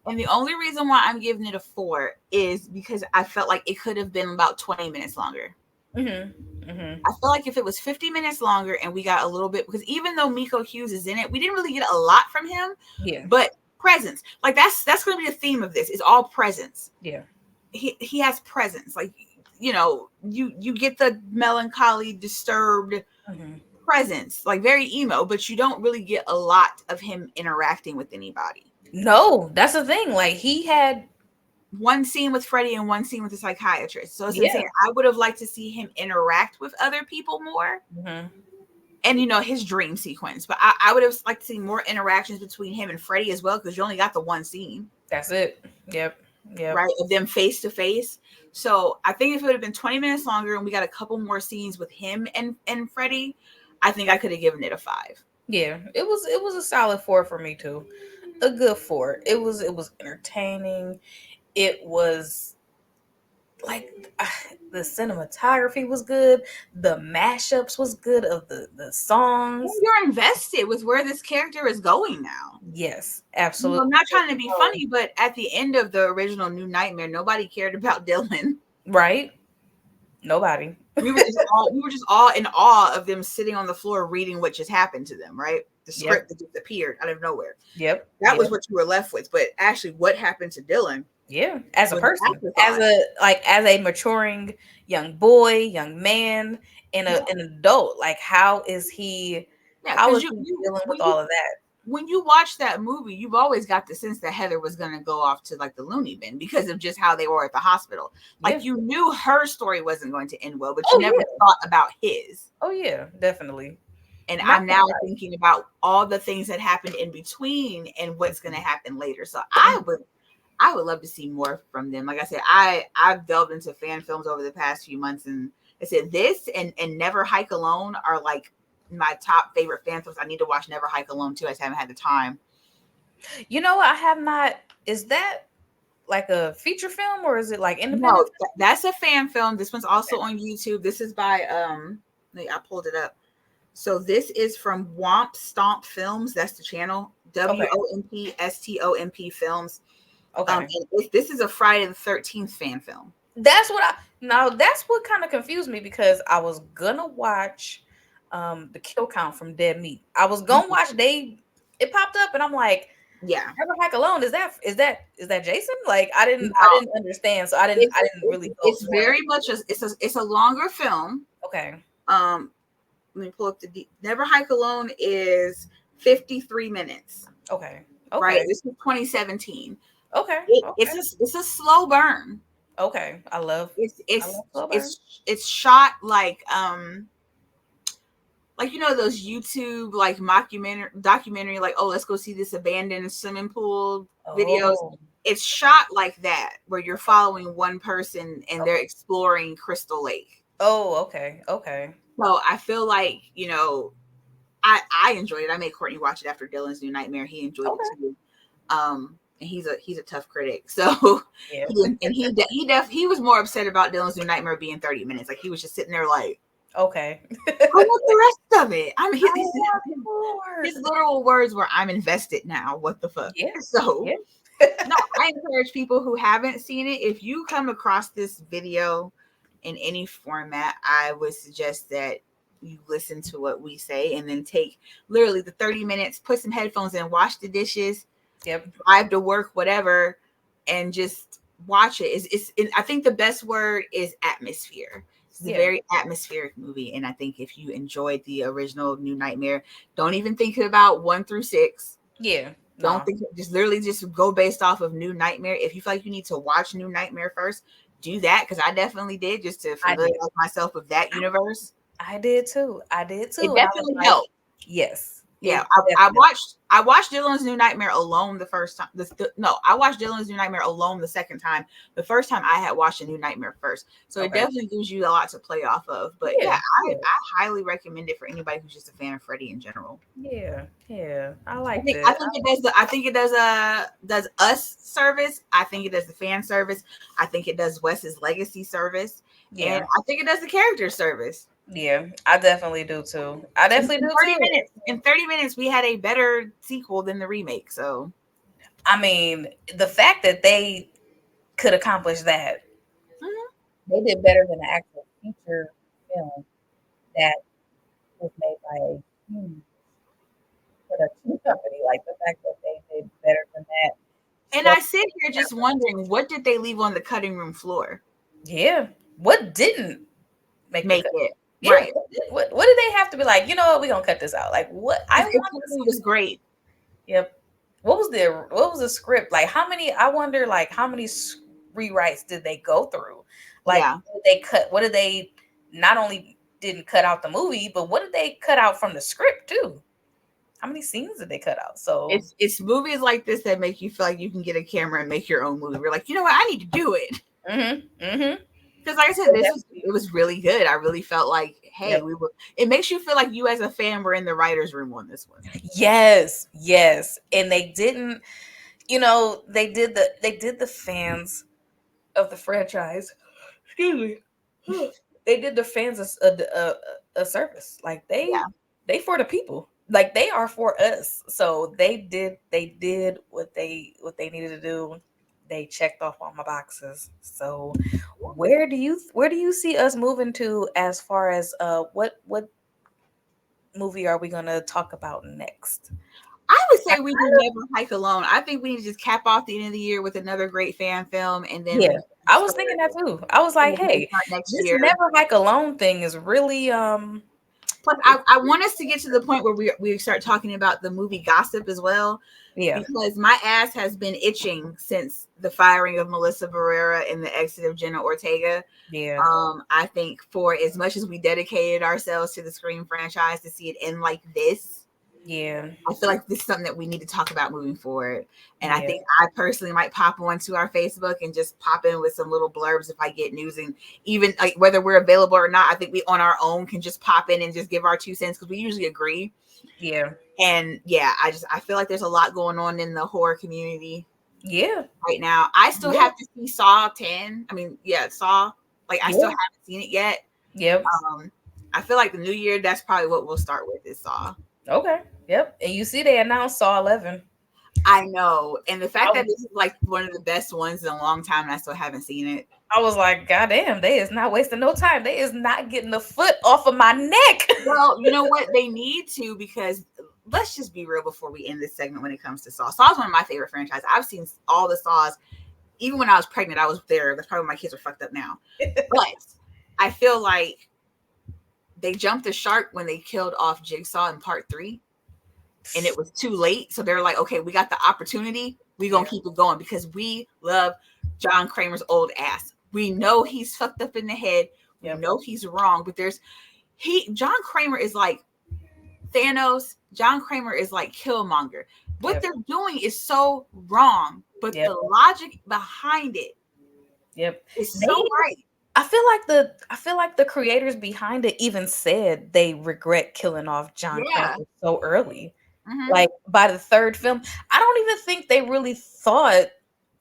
And the only reason why I'm giving it a 4 is because I felt like it could have been about 20 minutes longer. I feel like if it was 50 minutes longer and we got a little bit, because even though Miko Hughes is in it, we didn't really get a lot from him. Yeah. But presence, like that's going to be the theme of this. Is all presence. Yeah. He has presence. Like, you know, you get the melancholy, disturbed presence, like very emo, but you don't really get a lot of him interacting with anybody. No, that's the thing. Like he had one scene with Freddy and one scene with the psychiatrist. So I would have liked to see him interact with other people more. And, you know, his dream sequence. But I would have liked to see more interactions between him and Freddy as well, because you only got the one scene. That's it. Yep. Right, of them face to face. So I think if it would have been 20 minutes longer and we got a couple more scenes with him and Freddy, I think I could have given it a 5. Yeah, it was a solid 4 for me too. A good 4. It was entertaining. It was like the cinematography was good. The mashups was good of the songs. You're invested with where this character is going now. Yes, absolutely. I'm not trying to be funny, but at the end of the original New Nightmare, nobody cared about Dylan. Right? Nobody. We were just all in awe of them sitting on the floor reading what just happened to them, right? The script that just appeared out of nowhere. Yep. That was what you were left with. But actually, what happened to Dylan? Yeah, as a person, as a maturing young boy, young man, and an adult, like how is he? How is he dealing with all of that? When you watch that movie, you've always got the sense that Heather was going to go off to like the loony bin because of just how they were at the hospital. Like you knew her story wasn't going to end well, but you never thought about his. Oh yeah, definitely. And I'm now thinking about all the things that happened in between and what's going to happen later. So I would love to see more from them. Like I said, I've delved into fan films over the past few months, and I said this and Never Hike Alone are like my top favorite fan films. I need to watch Never Hike Alone too. I just haven't had the time. You know, I have not. Is that like a feature film or is it like independent? No, that's a fan film. This one's also on YouTube. This is by I pulled it up. So this is from Womp Stomp Films. That's the channel. WOMPSTOMP Films. Okay. And this is a Friday the 13th fan film. That's what kind of confused me, because I was gonna watch the kill count from Dead Meat. I was gonna watch it popped up and I'm like, Yeah. Never Hike Alone. Is that Jason? Like I didn't understand. So I didn't really. It's very much it's a longer film. Okay. Let me pull up the Never Hike Alone is 53 minutes. Okay. Right. This is 2017. Okay. It's a slow burn. Okay. I love it's shot like you know those YouTube like documentary like, oh, let's go see this abandoned swimming pool videos. It's shot like that, where you're following one person and they're exploring Crystal Lake. Oh, okay. Okay. So I feel like, you know, I enjoyed it. I made Courtney watch it after Dylan's New Nightmare. He enjoyed it too. And he's a tough critic. So yeah. he was more upset about Dylan's New Nightmare being 30 minutes. Like he was just sitting there like, okay. I want the rest of it. I mean, his literal words were, "I'm invested now. What the fuck?" Yeah. So no, I encourage people who haven't seen it, if you come across this video in any format, I would suggest that you listen to what we say and then take literally the 30 minutes, put some headphones in, wash the dishes, drive to work, whatever, and just watch it. I think the best word is atmosphere. It's a very atmospheric movie, and I think if you enjoyed the original New Nightmare, don't even think about 1 through 6. Yeah. Don't think, just literally just go based off of New Nightmare. If you feel like you need to watch New Nightmare first, do that, because I definitely did, just to familiarize myself with that universe. I did too. It definitely helped. Yes. Yeah, I watched Dylan's New Nightmare alone the first time. I watched Dylan's New Nightmare alone the second time. The first time I had watched a New Nightmare first, so it definitely gives you a lot to play off of. But I highly recommend it for anybody who's just a fan of Freddy in general. Yeah, I like it. I think it does us service. I think it does the fan service. I think it does Wes's legacy service. Yeah, and I think it does the character service. Yeah, I definitely do too. In 30 minutes, we had a better sequel than the remake. So, I mean, the fact that they could accomplish that, they did better than the actual feature film that was made by a huge production company. Like the fact that they did better than that. And I sit here just wondering, what did they leave on the cutting room floor? Yeah, what didn't make it? Yeah. Right. What did they have to be like? You know what? We're gonna cut this out. Like what? It was great. Yep. What was the script like? How many? I wonder like how many rewrites did they go through? Like they cut? What did they? Not only didn't cut out the movie, but what did they cut out from the script too? How many scenes did they cut out? So it's movies like this that make you feel like you can get a camera and make your own movie. We're like, you know what? I need to do it. Because like I said, it was really good. I really felt like, hey, it makes you feel like you as a fan were in the writer's room on this one. Yes. And they didn't, they did the fans of the franchise. Excuse me. They did the fans a service. Like they for the people. Like they are for us. So they did what they needed to do. They checked off all my boxes. So where do you see us moving to as far as what movie are we gonna talk about next? I would say we do Never Hike Alone. I think we need to just cap off the end of the year with another great fan film, and then I was thinking that too. I was like, hey, this Never Hike Alone thing is really Plus, I want us to get to the point where we start talking about the movie gossip as well. Yeah. Because my ass has been itching since the firing of Melissa Barrera and the exit of Jenna Ortega. Yeah. I think for as much as we dedicated ourselves to the Scream franchise, to see it end like this. Yeah. I feel like this is something that we need to talk about moving forward. And I think I personally might pop onto our Facebook and just pop in with some little blurbs if I get news, and even like whether we're available or not, I think we on our own can just pop in and just give our 2 cents, because we usually agree. Yeah. And I feel like there's a lot going on in the horror community. Yeah. Right now. I still have to see Saw 10. I mean, Saw. Like I still haven't seen it yet. Yep. I feel like the new year, that's probably what we'll start with, is Saw. Okay. Yep. And you see they announced Saw 11. I know. And the fact that this is like one of the best ones in a long time and I still haven't seen it. I was like, God damn, they is not wasting no time. They is not getting the foot off of my neck. Well, you know what? They need to, because let's just be real before we end this segment when it comes to Saw. Saw's one of my favorite franchises. I've seen all the Saws. Even when I was pregnant, I was there. That's probably why my kids are fucked up now. But I feel like they jumped the shark when they killed off Jigsaw in part 3. And it was too late. So they're like, okay, we got the opportunity. We're going to keep it going because we love John Kramer's old ass. We know he's fucked up in the head. We know he's wrong. But John Kramer is like Thanos. John Kramer is like Killmonger. What they're doing is so wrong, but the logic behind it is so right. I feel like the creators behind it even said they regret killing off John Kramer so early. Mm-hmm. Like by the 3rd film, I don't even think they really thought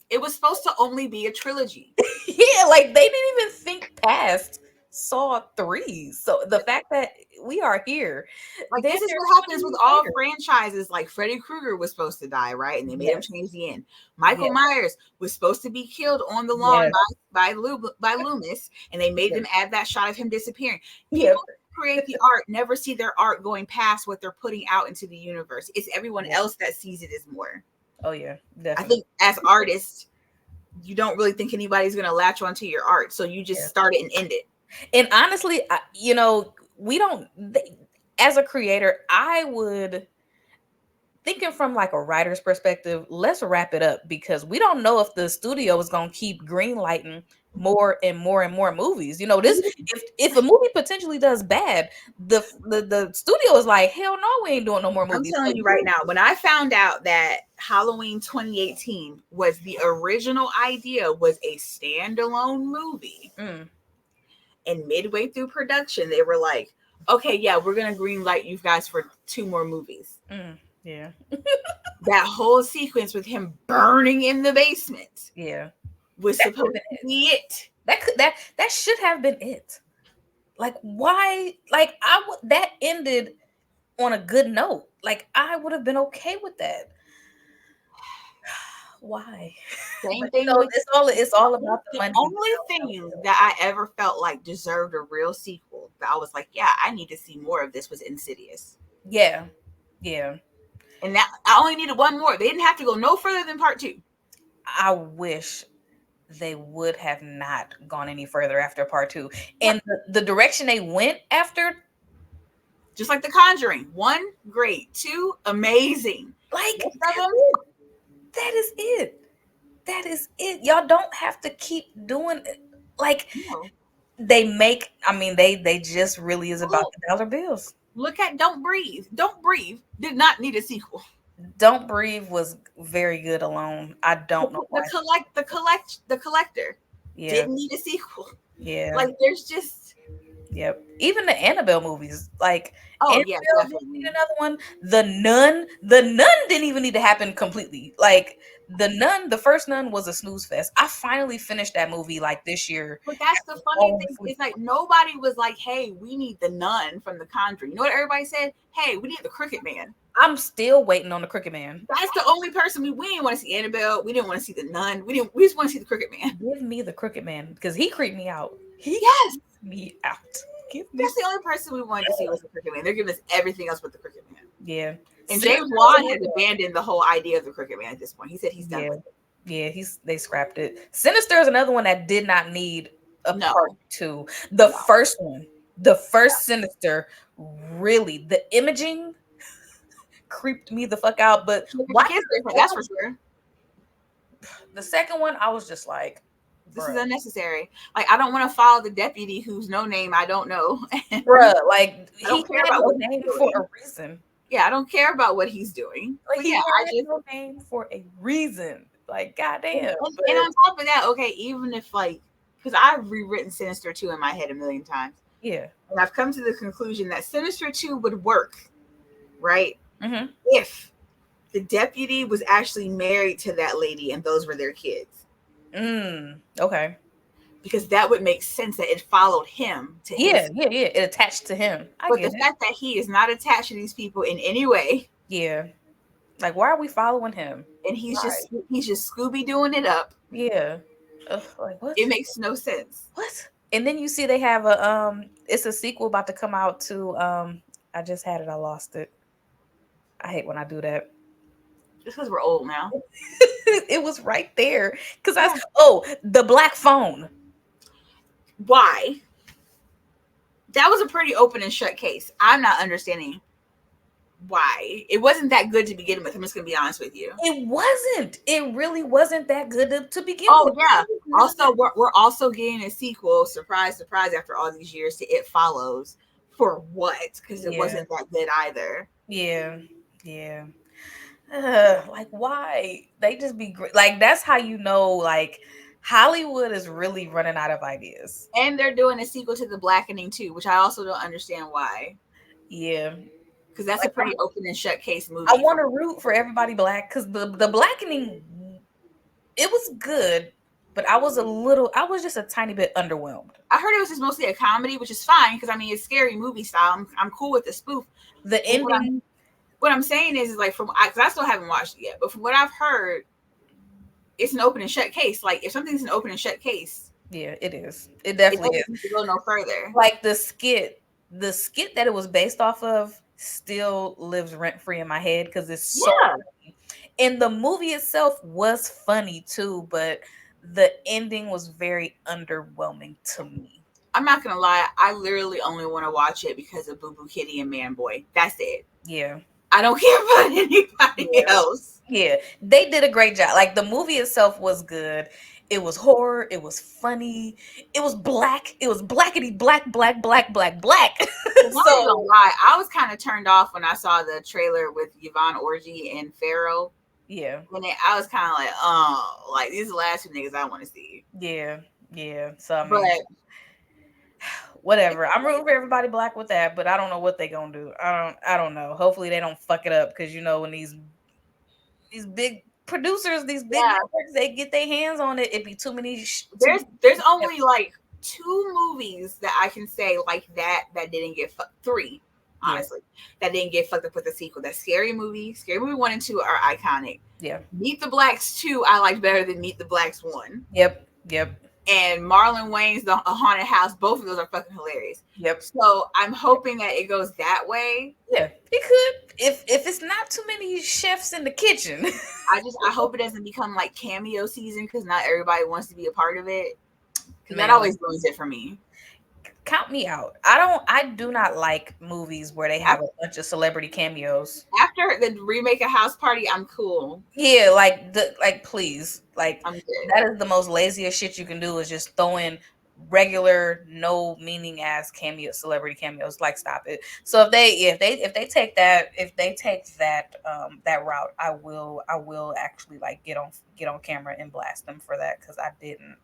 it was supposed to only be a trilogy. Yeah, like they didn't even think past Saw 3. So the fact that we are here, like this is what happens with all franchises. Like Freddy Krueger was supposed to die, right? And they made him change the end. Michael Myers was supposed to be killed on the lawn by Loomis, and they made them add that shot of him disappearing. People who create the art never see their art going past what they're putting out into the universe. It's everyone else that sees it as more. Oh yeah, definitely. I think as artists, you don't really think anybody's going to latch onto your art, so you just start it and end it. And honestly, we don't, as a creator, I would, thinking from like a writer's perspective, let's wrap it up because we don't know if the studio is going to keep greenlighting more and more and more movies. This, if a movie potentially does bad, the studio is like, hell no, we ain't doing no more movies. I'm telling you right now, when I found out that Halloween 2018 was the original idea, was a standalone movie. And midway through production, they were like, okay, yeah, we're going to greenlight you guys for 2 more movies. Yeah. That whole sequence with him burning in the basement. Yeah. Was supposed to be it. That should have been it. Like, why? Like, that ended on a good note. Like, I would have been okay with that. Why? Same thing. It's all about the money. Only thing that I ever felt like deserved a real sequel that I was like, yeah, I need to see more of this was Insidious. Yeah. And that I only needed 1 more. They didn't have to go no further than part 2. I wish they would have not gone any further after part 2. And the direction they went after, just like The Conjuring, 1 great, 2 amazing. Like that is it. Y'all don't have to keep doing it. Like they just really is about the dollar bills. Look at Don't Breathe. Don't Breathe did not need a sequel. Don't Breathe was very good alone. I don't know why. The Collector didn't need a sequel. Yeah. Like there's just even the Annabelle movies, like Annabelle definitely need another one. The Nun didn't even need to happen completely. Like The Nun, the first Nun was a snooze fest. I finally finished that movie like this year. But that's the funny thing. It's like nobody was like, hey, we need the Nun from The Conjuring. You know what everybody said? Hey, we need the Crooked Man. I'm still waiting on the Crooked Man. That's the only person we didn't want to see Annabelle. We didn't want to see the Nun. We just want to see the Crooked Man. Give me the Crooked Man because he creeped me out. Yes. Me out. That's the only person we wanted to see was the Crooked Man. They're giving us everything else but the Crooked Man. Yeah. And James Wan has abandoned the whole idea of the Crooked Man at this point. He said he's done with it. Yeah, they scrapped it. Sinister is another one that did not need a part 2. The first one, the first Sinister, really, the imaging creeped me the fuck out. But that's for sure. The second one, I was just like, this is unnecessary. Like, I don't want to follow the deputy whose no name I don't know. Bruh, like I don't care about what name for a reason. Yeah, I don't care about what he's doing. Like, I just no name for a reason. Like, goddamn. And on top of that, okay, even if because I've rewritten Sinister 2 in my head a million times. Yeah. And I've come to the conclusion that Sinister 2 would work, right? Mm-hmm. If the deputy was actually married to that lady and those were their kids. Okay. Because that would make sense that it followed him to his. Yeah. It attached to him. But the fact that he is not attached to these people in any way. Yeah. Like, why are we following him? And he's just Scooby doing it up. Yeah. Like, what? It makes no sense. What? And then you see they have it's a sequel about to come out to I just had it, I lost it. I hate when I do that. Just because we're old now. It was right there. The black phone. Why? That was a pretty open and shut case. I'm not understanding why. It wasn't that good to begin with. I'm just gonna be honest with you. It wasn't. It really wasn't that good to begin with. Oh yeah. Also, we're also getting a sequel. Surprise, surprise! After all these years, to It Follows. For what? Because it wasn't that good either. Yeah. Yeah. Like, why? They just be great. Like, that's how you know, like, Hollywood is really running out of ideas. And they're doing a sequel to The Blackening too, which I also don't understand why. Yeah. Because that's a pretty open and shut case movie. I want to root for everybody black, because the Blackening, it was good, but I was just a tiny bit underwhelmed. I heard it was just mostly a comedy, which is fine, because I mean, it's scary movie style. I'm cool with the spoof. The ending. What I'm saying is like, because I still haven't watched it yet, but from what I've heard, it's an open and shut case. Like, if something's an open and shut case, yeah, it is. It definitely is. To go no further. Like the skit that it was based off of still lives rent free in my head because it's so funny. And the movie itself was funny too, but the ending was very underwhelming to me. I'm not gonna lie, I literally only want to watch it because of Boo Boo Kitty and Man Boy. That's it. Yeah. I don't care about anybody else. Yeah, they did a great job. Like, the movie itself was good. It was horror. It was funny. It was black. It was blackety black. So I'm not gonna lie, I was kind of turned off when I saw the trailer with Yvonne Orji and Pharaoh. Yeah. And then I was kind of like, oh, like, these are the last two niggas I want to see. Yeah. So I mean, whatever. I'm rooting for everybody black with that, but I don't know what they gonna do. I don't know. Hopefully they don't fuck it up, because you know when these big producers, these big networks, they get their hands on it, it'd be too many. There's only like 2 movies that I can say like that didn't get 3. Honestly, that didn't get fucked up with the sequel. That Scary Movie 1 and 2 are iconic. Yeah. Meet the Blacks 2 I liked better than Meet the Blacks 1. Yep. And Marlon Wayne's The Haunted House, both of those are fucking hilarious. Yep. So I'm hoping that it goes that way. Yeah, it could. If it's not too many chefs in the kitchen. I hope it doesn't become like cameo season, because not everybody wants to be a part of it. Because that always ruins it for me. Count me out. I do not like movies where they have a bunch of celebrity cameos. After the remake of House Party, I'm cool. Yeah, please. Like, I'm good. That is the most laziest shit you can do, is just throw in regular, no meaning ass celebrity cameos. Like, stop it. So if they take that route, I will actually like get on camera and blast them for that, because I didn't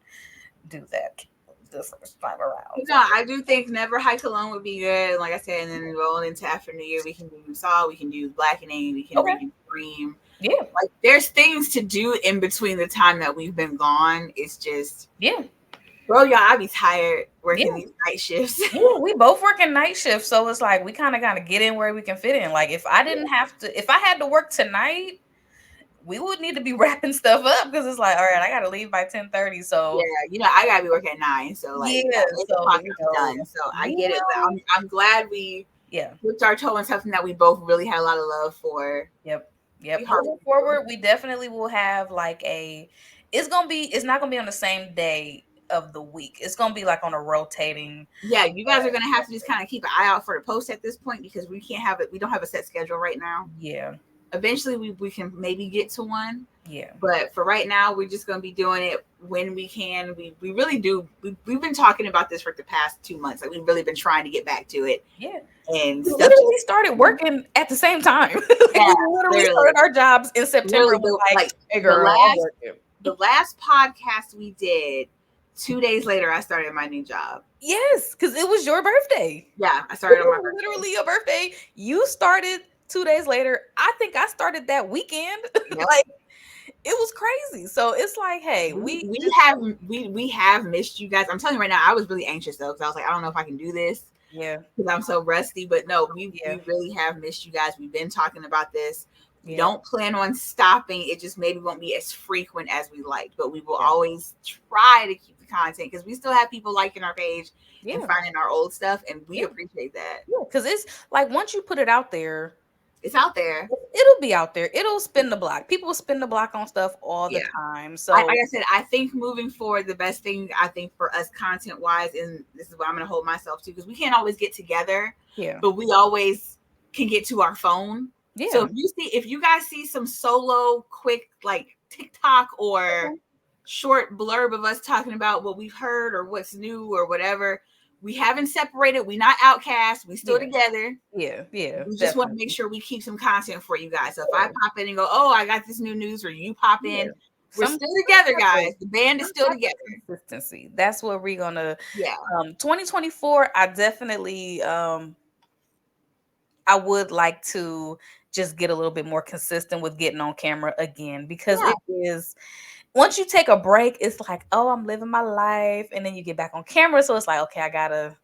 do that the first time around. No, I do think Never Hike Alone would be good. Like I said, and then rolling into after New Year, we can do Saw, we can do Blackening, we can do Scream. Yeah, like there's things to do in between the time that we've been gone. It's just bro, y'all, I be tired working these night shifts. Yeah, we both working night shifts, so it's like we kind of gotta get in where we can fit in. Like, if I had to work tonight, we would need to be wrapping stuff up, because it's like, all right, I gotta leave by 10:30. So I gotta be working at 9. So like, done. So I get it. But I'm glad we dipped our toe in something that we both really had a lot of love for. Yep. Moving forward, we definitely will have like it's not gonna be on the same day of the week. It's gonna be like on a rotating. Yeah, you guys are gonna have to just kind of keep an eye out for the post at this point, because we can't have it. We don't have a set schedule right now. Yeah. Eventually we can maybe get to one. Yeah. But for right now, we're just going to be doing it when we can. We really do. We've been talking about this for the past 2 months. Like, we've really been trying to get back to it. Yeah. And we literally started working at the same time. We literally started our jobs in September. The last podcast we did, 2 days later, I started my new job. Yes, because it was your birthday. Yeah, I started on my birthday. Literally your birthday. You started 2 days later. I think I started that weekend. Like, it was crazy. So it's like, hey, we have missed you guys. I'm telling you right now, I was really anxious though, because I was like, I don't know if I can do this. Yeah, because I'm so rusty. But no, we really have missed you guys. We've been talking about this. We don't plan on stopping. It just maybe won't be as frequent as we like, but we will always try to keep the content, because we still have people liking our page and finding our old stuff, and we appreciate that. Yeah, because it's like, once you put it out there, It's out there. It'll be out there. It'll spin the block. People spin the block on stuff all the time. So like I said, I think moving forward, the best thing I think for us content wise, and this is what I'm going to hold myself to, because we can't always get together. Yeah. But we always can get to our phone. Yeah. So if you guys see some solo quick like TikTok or short blurb of us talking about what we've heard or what's new or whatever, we haven't separated. We're not outcast. We still together. Yeah. We just want to make sure we keep some content for you guys. So if I pop in and go, oh, I got this new news, or you pop in, we're still together, guys. The band is still together. Consistency. That's what we're gonna. 2024. I definitely. I would like to just get a little bit more consistent with getting on camera again, because it is. Once you take a break, it's like, oh, I'm living my life, and then you get back on camera, so it's like, okay, I gotta.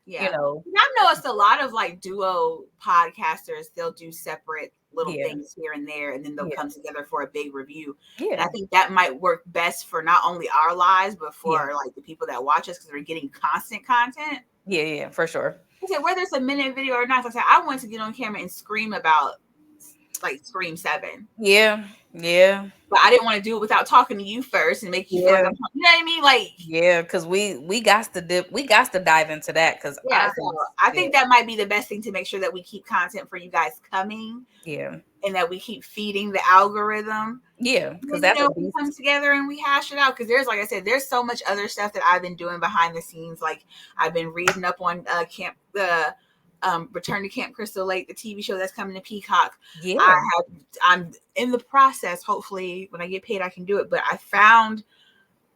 Yeah. I've noticed a lot of like duo podcasters, they'll do separate little things here and there, and then they'll come together for a big review. And I think that might work best for not only our lives, but for like the people that watch us, because they're getting constant content. Yeah, for sure. Okay, whether it's a minute video or not, like I wanted to get on camera and scream about like Scream 7. Yeah. But I didn't want to do it without talking to you first and make you feel like I'm, you know what I mean? Like, because we got to dive into that, because I think that might be the best thing to make sure that we keep content for you guys coming. Yeah. And that we keep feeding the algorithm. Yeah, because that's we come together and we hash it out. Because there's, like I said, there's so much other stuff that I've been doing behind the scenes. Like I've been reading up on Return to Camp Crystal Lake, the TV show that's coming to Peacock. Yeah, I'm in the process. Hopefully, when I get paid, I can do it. But I found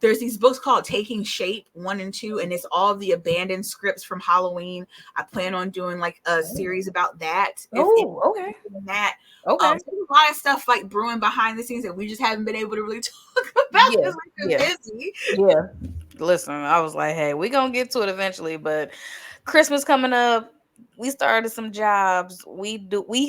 there's these books called Taking Shape 1 and 2, and it's all the abandoned scripts from Halloween. I plan on doing like a series about that. Okay. That. Okay. There's a lot of stuff like brewing behind the scenes that we just haven't been able to really talk about because we've been busy. Yeah. Listen, I was like, hey, we're gonna get to it eventually, but Christmas coming up, we started some jobs. We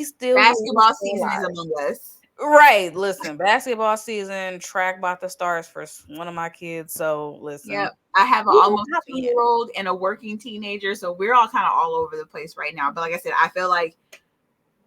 still basketball season is among us. Right. Listen, basketball season, track about to start for one of my kids. So listen. Yep. I have an almost 2-year-old and a working teenager. So we're all kind of all over the place right now. But like I said, I feel like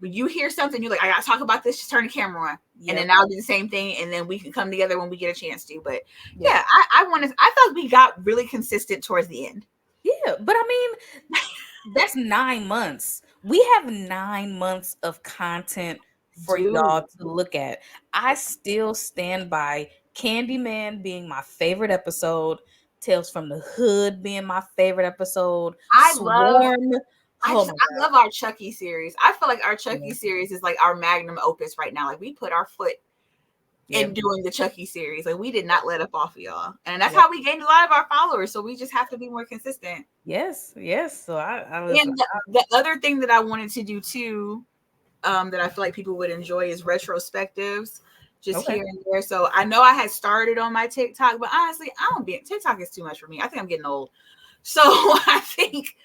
when you hear something, you're like, I gotta talk about this, just turn the camera on. And then I'll do the same thing, and then we can come together when we get a chance to. But I felt like we got really consistent towards the end. Yeah, but I mean, that's 9 months. We have 9 months of content for y'all to look at. I still stand by Candyman being my favorite episode, Tales from the Hood being my favorite episode. I love our Chucky series. I feel like our Chucky series is like our magnum opus right now. Like we put our foot in doing the Chucky series. Like we did not let up off of y'all. And that's how we gained a lot of our followers. So we just have to be more consistent. Yes. So and the other thing that I wanted to do too, that I feel like people would enjoy is retrospectives. Just here and there. So I know I had started on my TikTok, but honestly, TikTok is too much for me. I think I'm getting old. So I think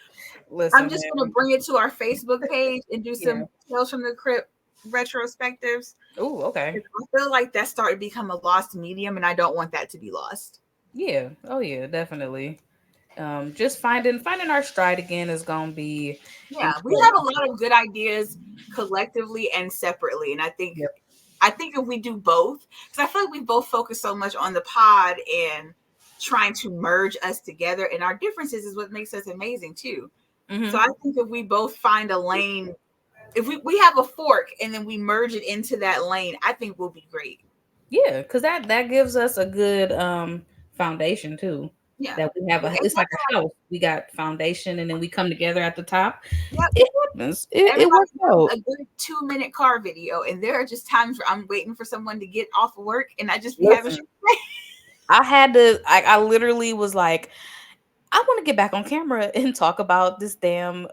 I'm just going to bring it to our Facebook page and do some Tales from the Crypt retrospectives. Oh, okay. I feel like that started to become a lost medium, and I don't want that to be lost. Yeah. Oh, yeah, definitely. Just finding our stride again is going to be. Yeah, we have a lot of good ideas collectively and separately, and I think if we do both, because I feel like we both focus so much on the pod and trying to merge us together, and our differences is what makes us amazing too. Mm-hmm. So I think if we both find a lane, if we have a fork and then we merge it into that lane, I think we'll be great. Yeah, because that gives us a good foundation too. Yeah, that we have it's like a house. We got foundation, and then we come together at the top. Yep. It happens. It works out. A good 2-minute car video, and there are just times where I'm waiting for someone to get off of work, and I just be having. I literally was like, I want to get back on camera and talk about this damn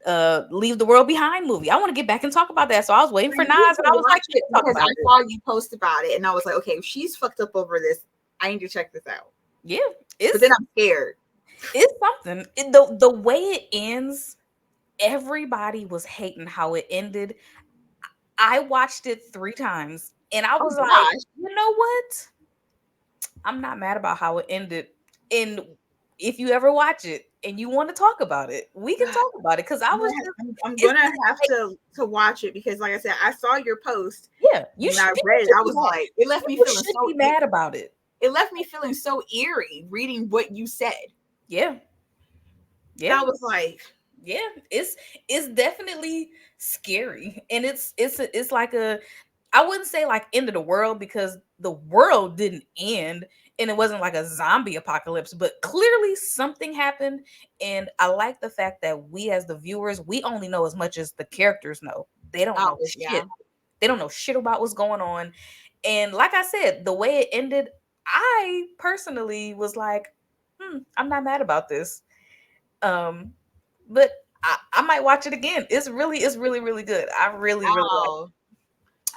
Leave the World Behind movie. I want to get back and talk about that. So I was waiting for Nas, and I was like, because I saw you post about it, and I was like, okay, if she's fucked up over this, I need to check this out. Yeah, but then I'm scared. It's something. The way it ends, everybody was hating how it ended. I watched it 3 times, and I was like, you know what? I'm not mad about how it ended. And if you ever watch it, and you want to talk about it, we can talk about it. Because I was just, I'm gonna have to watch it because, like I said, I saw your post. Yeah, you should. I read it, I was like, it left me feeling so mad about it. It left me feeling so eerie reading what you said. Yeah. I was like, yeah, it's definitely scary, and it's like I wouldn't say like end of the world, because the world didn't end and it wasn't like a zombie apocalypse, but clearly something happened. And I like the fact that we as the viewers, we only know as much as the characters know. They don't know shit. They don't know shit about what's going on. And like I said, the way it ended, I personally was like, I'm not mad about this. But I might watch it again. It's really really good. I really like it.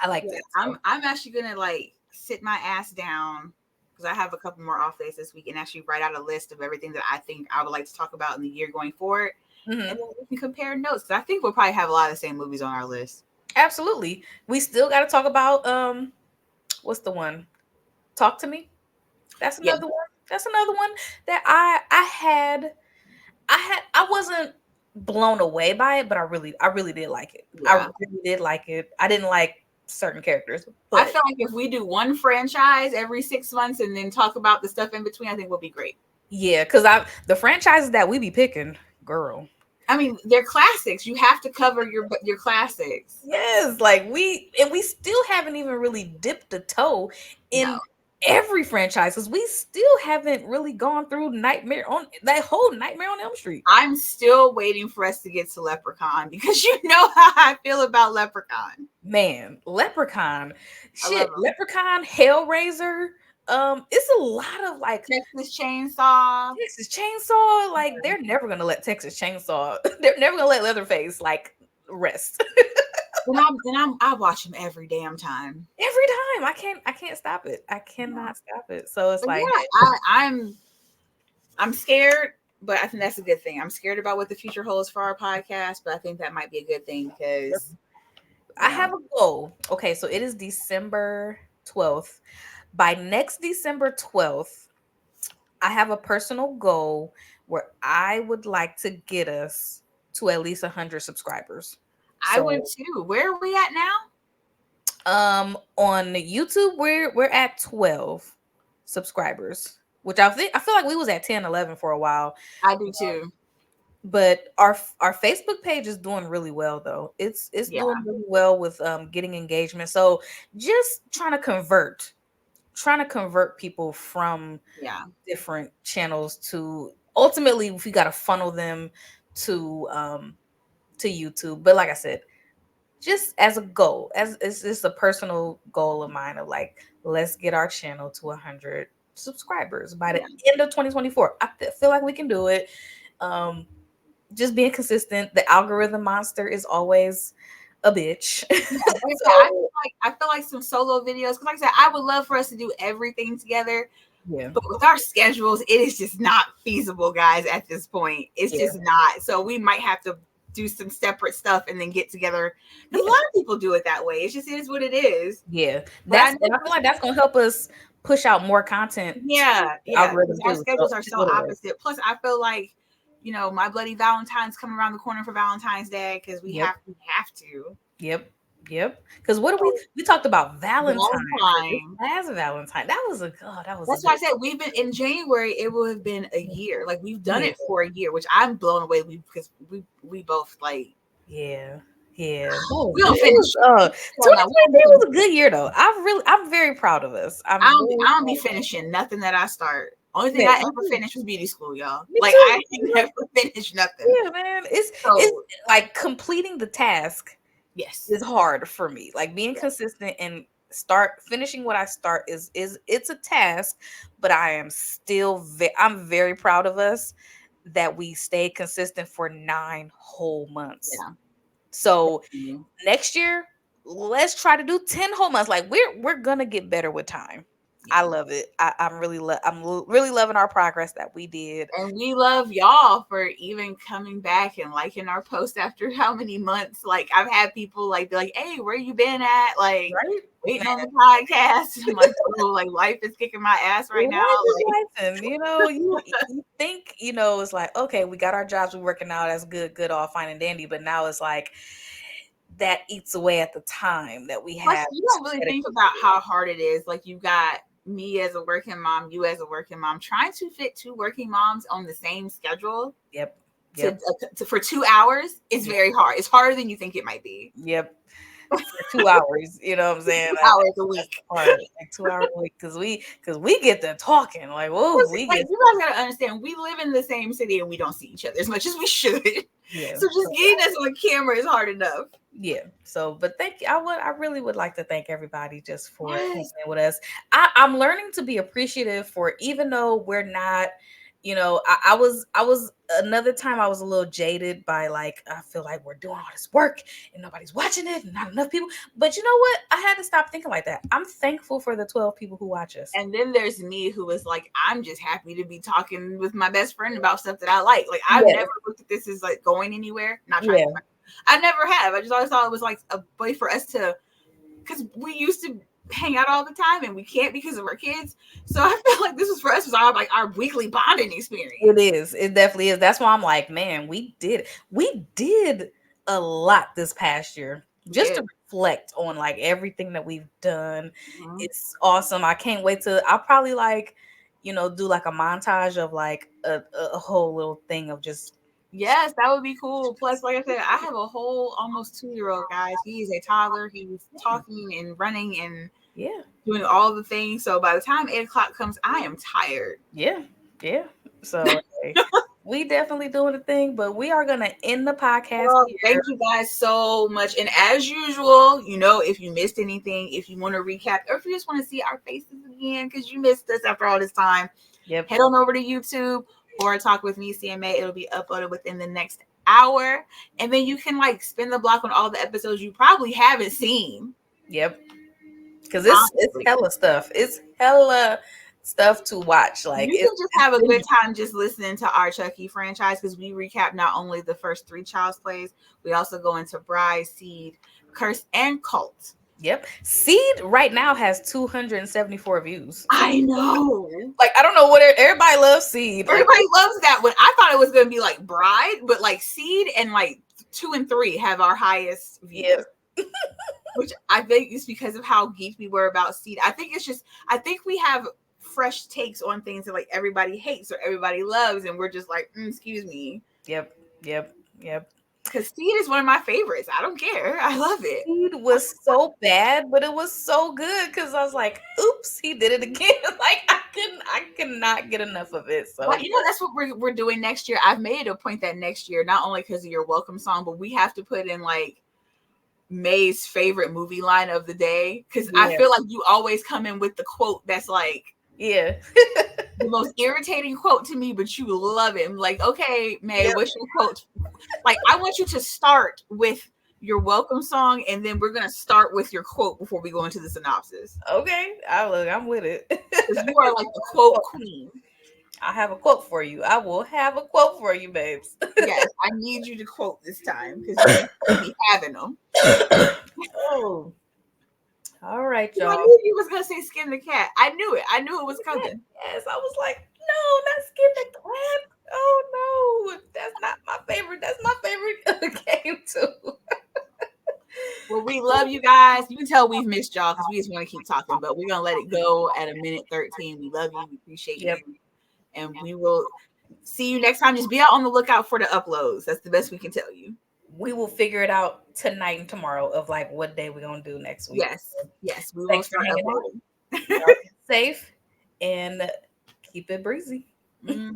I like that. So. I'm actually gonna like sit my ass down, because I have a couple more off days this week, and actually write out a list of everything that I think I would like to talk about in the year going forward. And then we can compare notes, because I think we'll probably have a lot of the same movies on our list. Absolutely. We still got to talk about what's the one? Talk to Me. That's another one. That's another one that I wasn't blown away by it, but I really did like it. I really did like it. I didn't like certain characters. But I feel like if we do one franchise every 6 months and then talk about the stuff in between, I think we'll be great. Yeah, because the franchises that we be picking, girl. I mean, they're classics. You have to cover your classics. Yes, like we still haven't even really dipped a toe in every franchise, because we still haven't really gone through Nightmare on Elm Street. I'm still waiting for us to get to Leprechaun, because you know how I feel about Leprechaun. Man, Leprechaun. Shit, Leprechaun, Hellraiser. It's a lot of like Texas Chainsaw. Like they're never gonna let Texas Chainsaw. They're never gonna let Leatherface like rest. and I watch him every damn time. Every time, I can't stop it. I cannot stop it. So it's like I'm scared, but I think that's a good thing. I'm scared about what the future holds for our podcast, but I think that might be a good thing, because I have a goal. Okay, so it is December 12th. By next December 12th, I have a personal goal where I would like to get us to at least 100 subscribers. I would too. Where are we at now? On YouTube, we're at 12 subscribers, which I feel like we was at 10, 11 for a while. I do too. But our Facebook page is doing really well, though. It's doing really well with getting engagement. So just trying to convert people from different channels to, ultimately we got to funnel them to YouTube. But like I said, just as a goal, as it's a personal goal of mine, of like, let's get our channel to 100 subscribers by the end of 2024. I feel like we can do it. Just being consistent. The algorithm monster is always a bitch. I feel like some solo videos, because like I said, I would love for us to do everything together. Yeah. But with our schedules, it is just not feasible, guys, at this point. It's just not. So we might have to do some separate stuff and then get together. Because a lot of people do it that way. It just is what it is. Yeah. I feel like that's going to help us push out more content. Yeah. Our schedules are so opposite. Plus, I feel like, My Bloody Valentine's coming around the corner for Valentine's Day, because we have to. Yep. Because what we talked about Valentine. As a Valentine. That's why I said we've been in January. It will have been a year. Like, we've done it for a year, which I'm blown away because we both like. Yeah. We don't finish. 2023 was a good year, though. I'm very proud of us. I don't be finishing nothing that I start. Only thing I ever finished was beauty school, y'all. I never finished nothing. Yeah, man. It's like completing the task. Yes, is hard for me. Like, being consistent and finishing what I start is it's a task, but I am still I'm very proud of us that we stayed consistent for 9 whole months. Yeah. So next year, let's try to do 10 whole months. Like, we're gonna get better with time. I love it. I'm really loving our progress that we did. And we love y'all for even coming back and liking our post after how many months. Like, I've had people like be like, "Hey, where you been at?" Like, right? Waiting on the podcast. I'm like, oh, like life is kicking my ass right now. Like, you know, you think, you know, it's like, okay, we got our jobs, we're working out, that's good, all fine and dandy. But now it's like that eats away at the time that we have. You don't really think about how hard it is. Like, you got me as a working mom, you as a working mom, trying to fit two working moms on the same schedule. Yep. For 2 hours is very hard. It's harder than you think it might be. Yep. For 2 hours, you know what I'm saying? 2 hours a week. Hard, like 2 hours a week, because we get to talking. Like, whoa, you guys gotta understand, we live in the same city and we don't see each other as much as we should. Yeah. So just getting us on camera is hard enough. Yeah. So, but thank you. I really would like to thank everybody just for hanging with us. I'm learning to be appreciative for, even though we're not, you know, I was another time I was a little jaded by, like, I feel like we're doing all this work and nobody's watching it and not enough people. But you know what? I had to stop thinking like that. I'm thankful for the 12 people who watch us. And then there's me, who was like, I'm just happy to be talking with my best friend about stuff that I like. Like, I've never looked at this as like going anywhere. Not trying to. I never have. I just always thought it was like a way for us to, because we used to hang out all the time and we can't because of our kids. So I felt like this was for us, was our weekly bonding experience. It is. It definitely is. That's why I'm like, man, we did a lot this past year just to reflect on like everything that we've done. Mm-hmm. It's awesome. I can't wait to, I'll probably like, you know, do like a montage of like a whole little thing of just. Yes, that would be cool. Plus, like I said, I have a whole almost 2-year-old, guys. He's a toddler. He's talking and running and doing all the things. So by the time 8 o'clock comes, I am tired. Yeah. So we definitely doing the thing, but we are gonna end the podcast. Thank you guys so much. And as usual, you know, if you missed anything, if you want to recap, or if you just want to see our faces again because you missed us after all this time, head on over to YouTube or Talk With Me CMA. It'll be uploaded within the next hour. And then you can like spin the block on all the episodes you probably haven't seen. Yep. Because it's hella stuff. It's hella stuff to watch. Like, you can just have a good time just listening to our Chucky franchise, because we recap not only the first 3 Child's Plays, we also go into Bride, Seed, Curse, and Cult. Yep. Seed right now has 274 views. I know. Like, I don't know what everybody loves Seed. Everybody loves that one. I thought it was going to be like Bride, but like Seed and like 2 and 3 have our highest views. Yeah. Which I think is because of how geeked we were about Seed. I think we have fresh takes on things that like everybody hates or everybody loves, and we're just like, excuse me. Yep. Because Seed is one of my favorites. I don't care. I love it. Seed was so bad, but it was so good because I was like, oops, he did it again. Like, I could not get enough of it. So, well, you know, that's what we're doing next year. I've made a point that next year, not only because of your welcome song, but we have to put in like May's favorite movie line of the day. Because I feel like you always come in with the quote that's like, the most irritating quote to me, but you love it. I'm like, okay, May, what's your quote? Like, I want you to start with your welcome song, and then we're gonna start with your quote before we go into the synopsis. Okay, I'm with it. Because you are like the quote queen. I have a quote for you. I will have a quote for you, babes. Yes, I need you to quote this time because you'll be having them. Oh. All right, y'all. I knew you was gonna say Skin the Cat. I knew it. I knew it was coming. Yes, I was like, no, not Skin the Cat. Oh no, that's not my favorite. That's my favorite game too. Well, we love you guys. You can tell we've missed y'all because we just want to keep talking, but we're gonna let it go at a minute 13. We love you. We appreciate you, and we will see you next time. Just be out on the lookout for the uploads. That's the best we can tell you. We will figure it out tonight and tomorrow of like what day we're gonna do next week. Yes, we will start uploading. Safe and keep it breezy. Peace.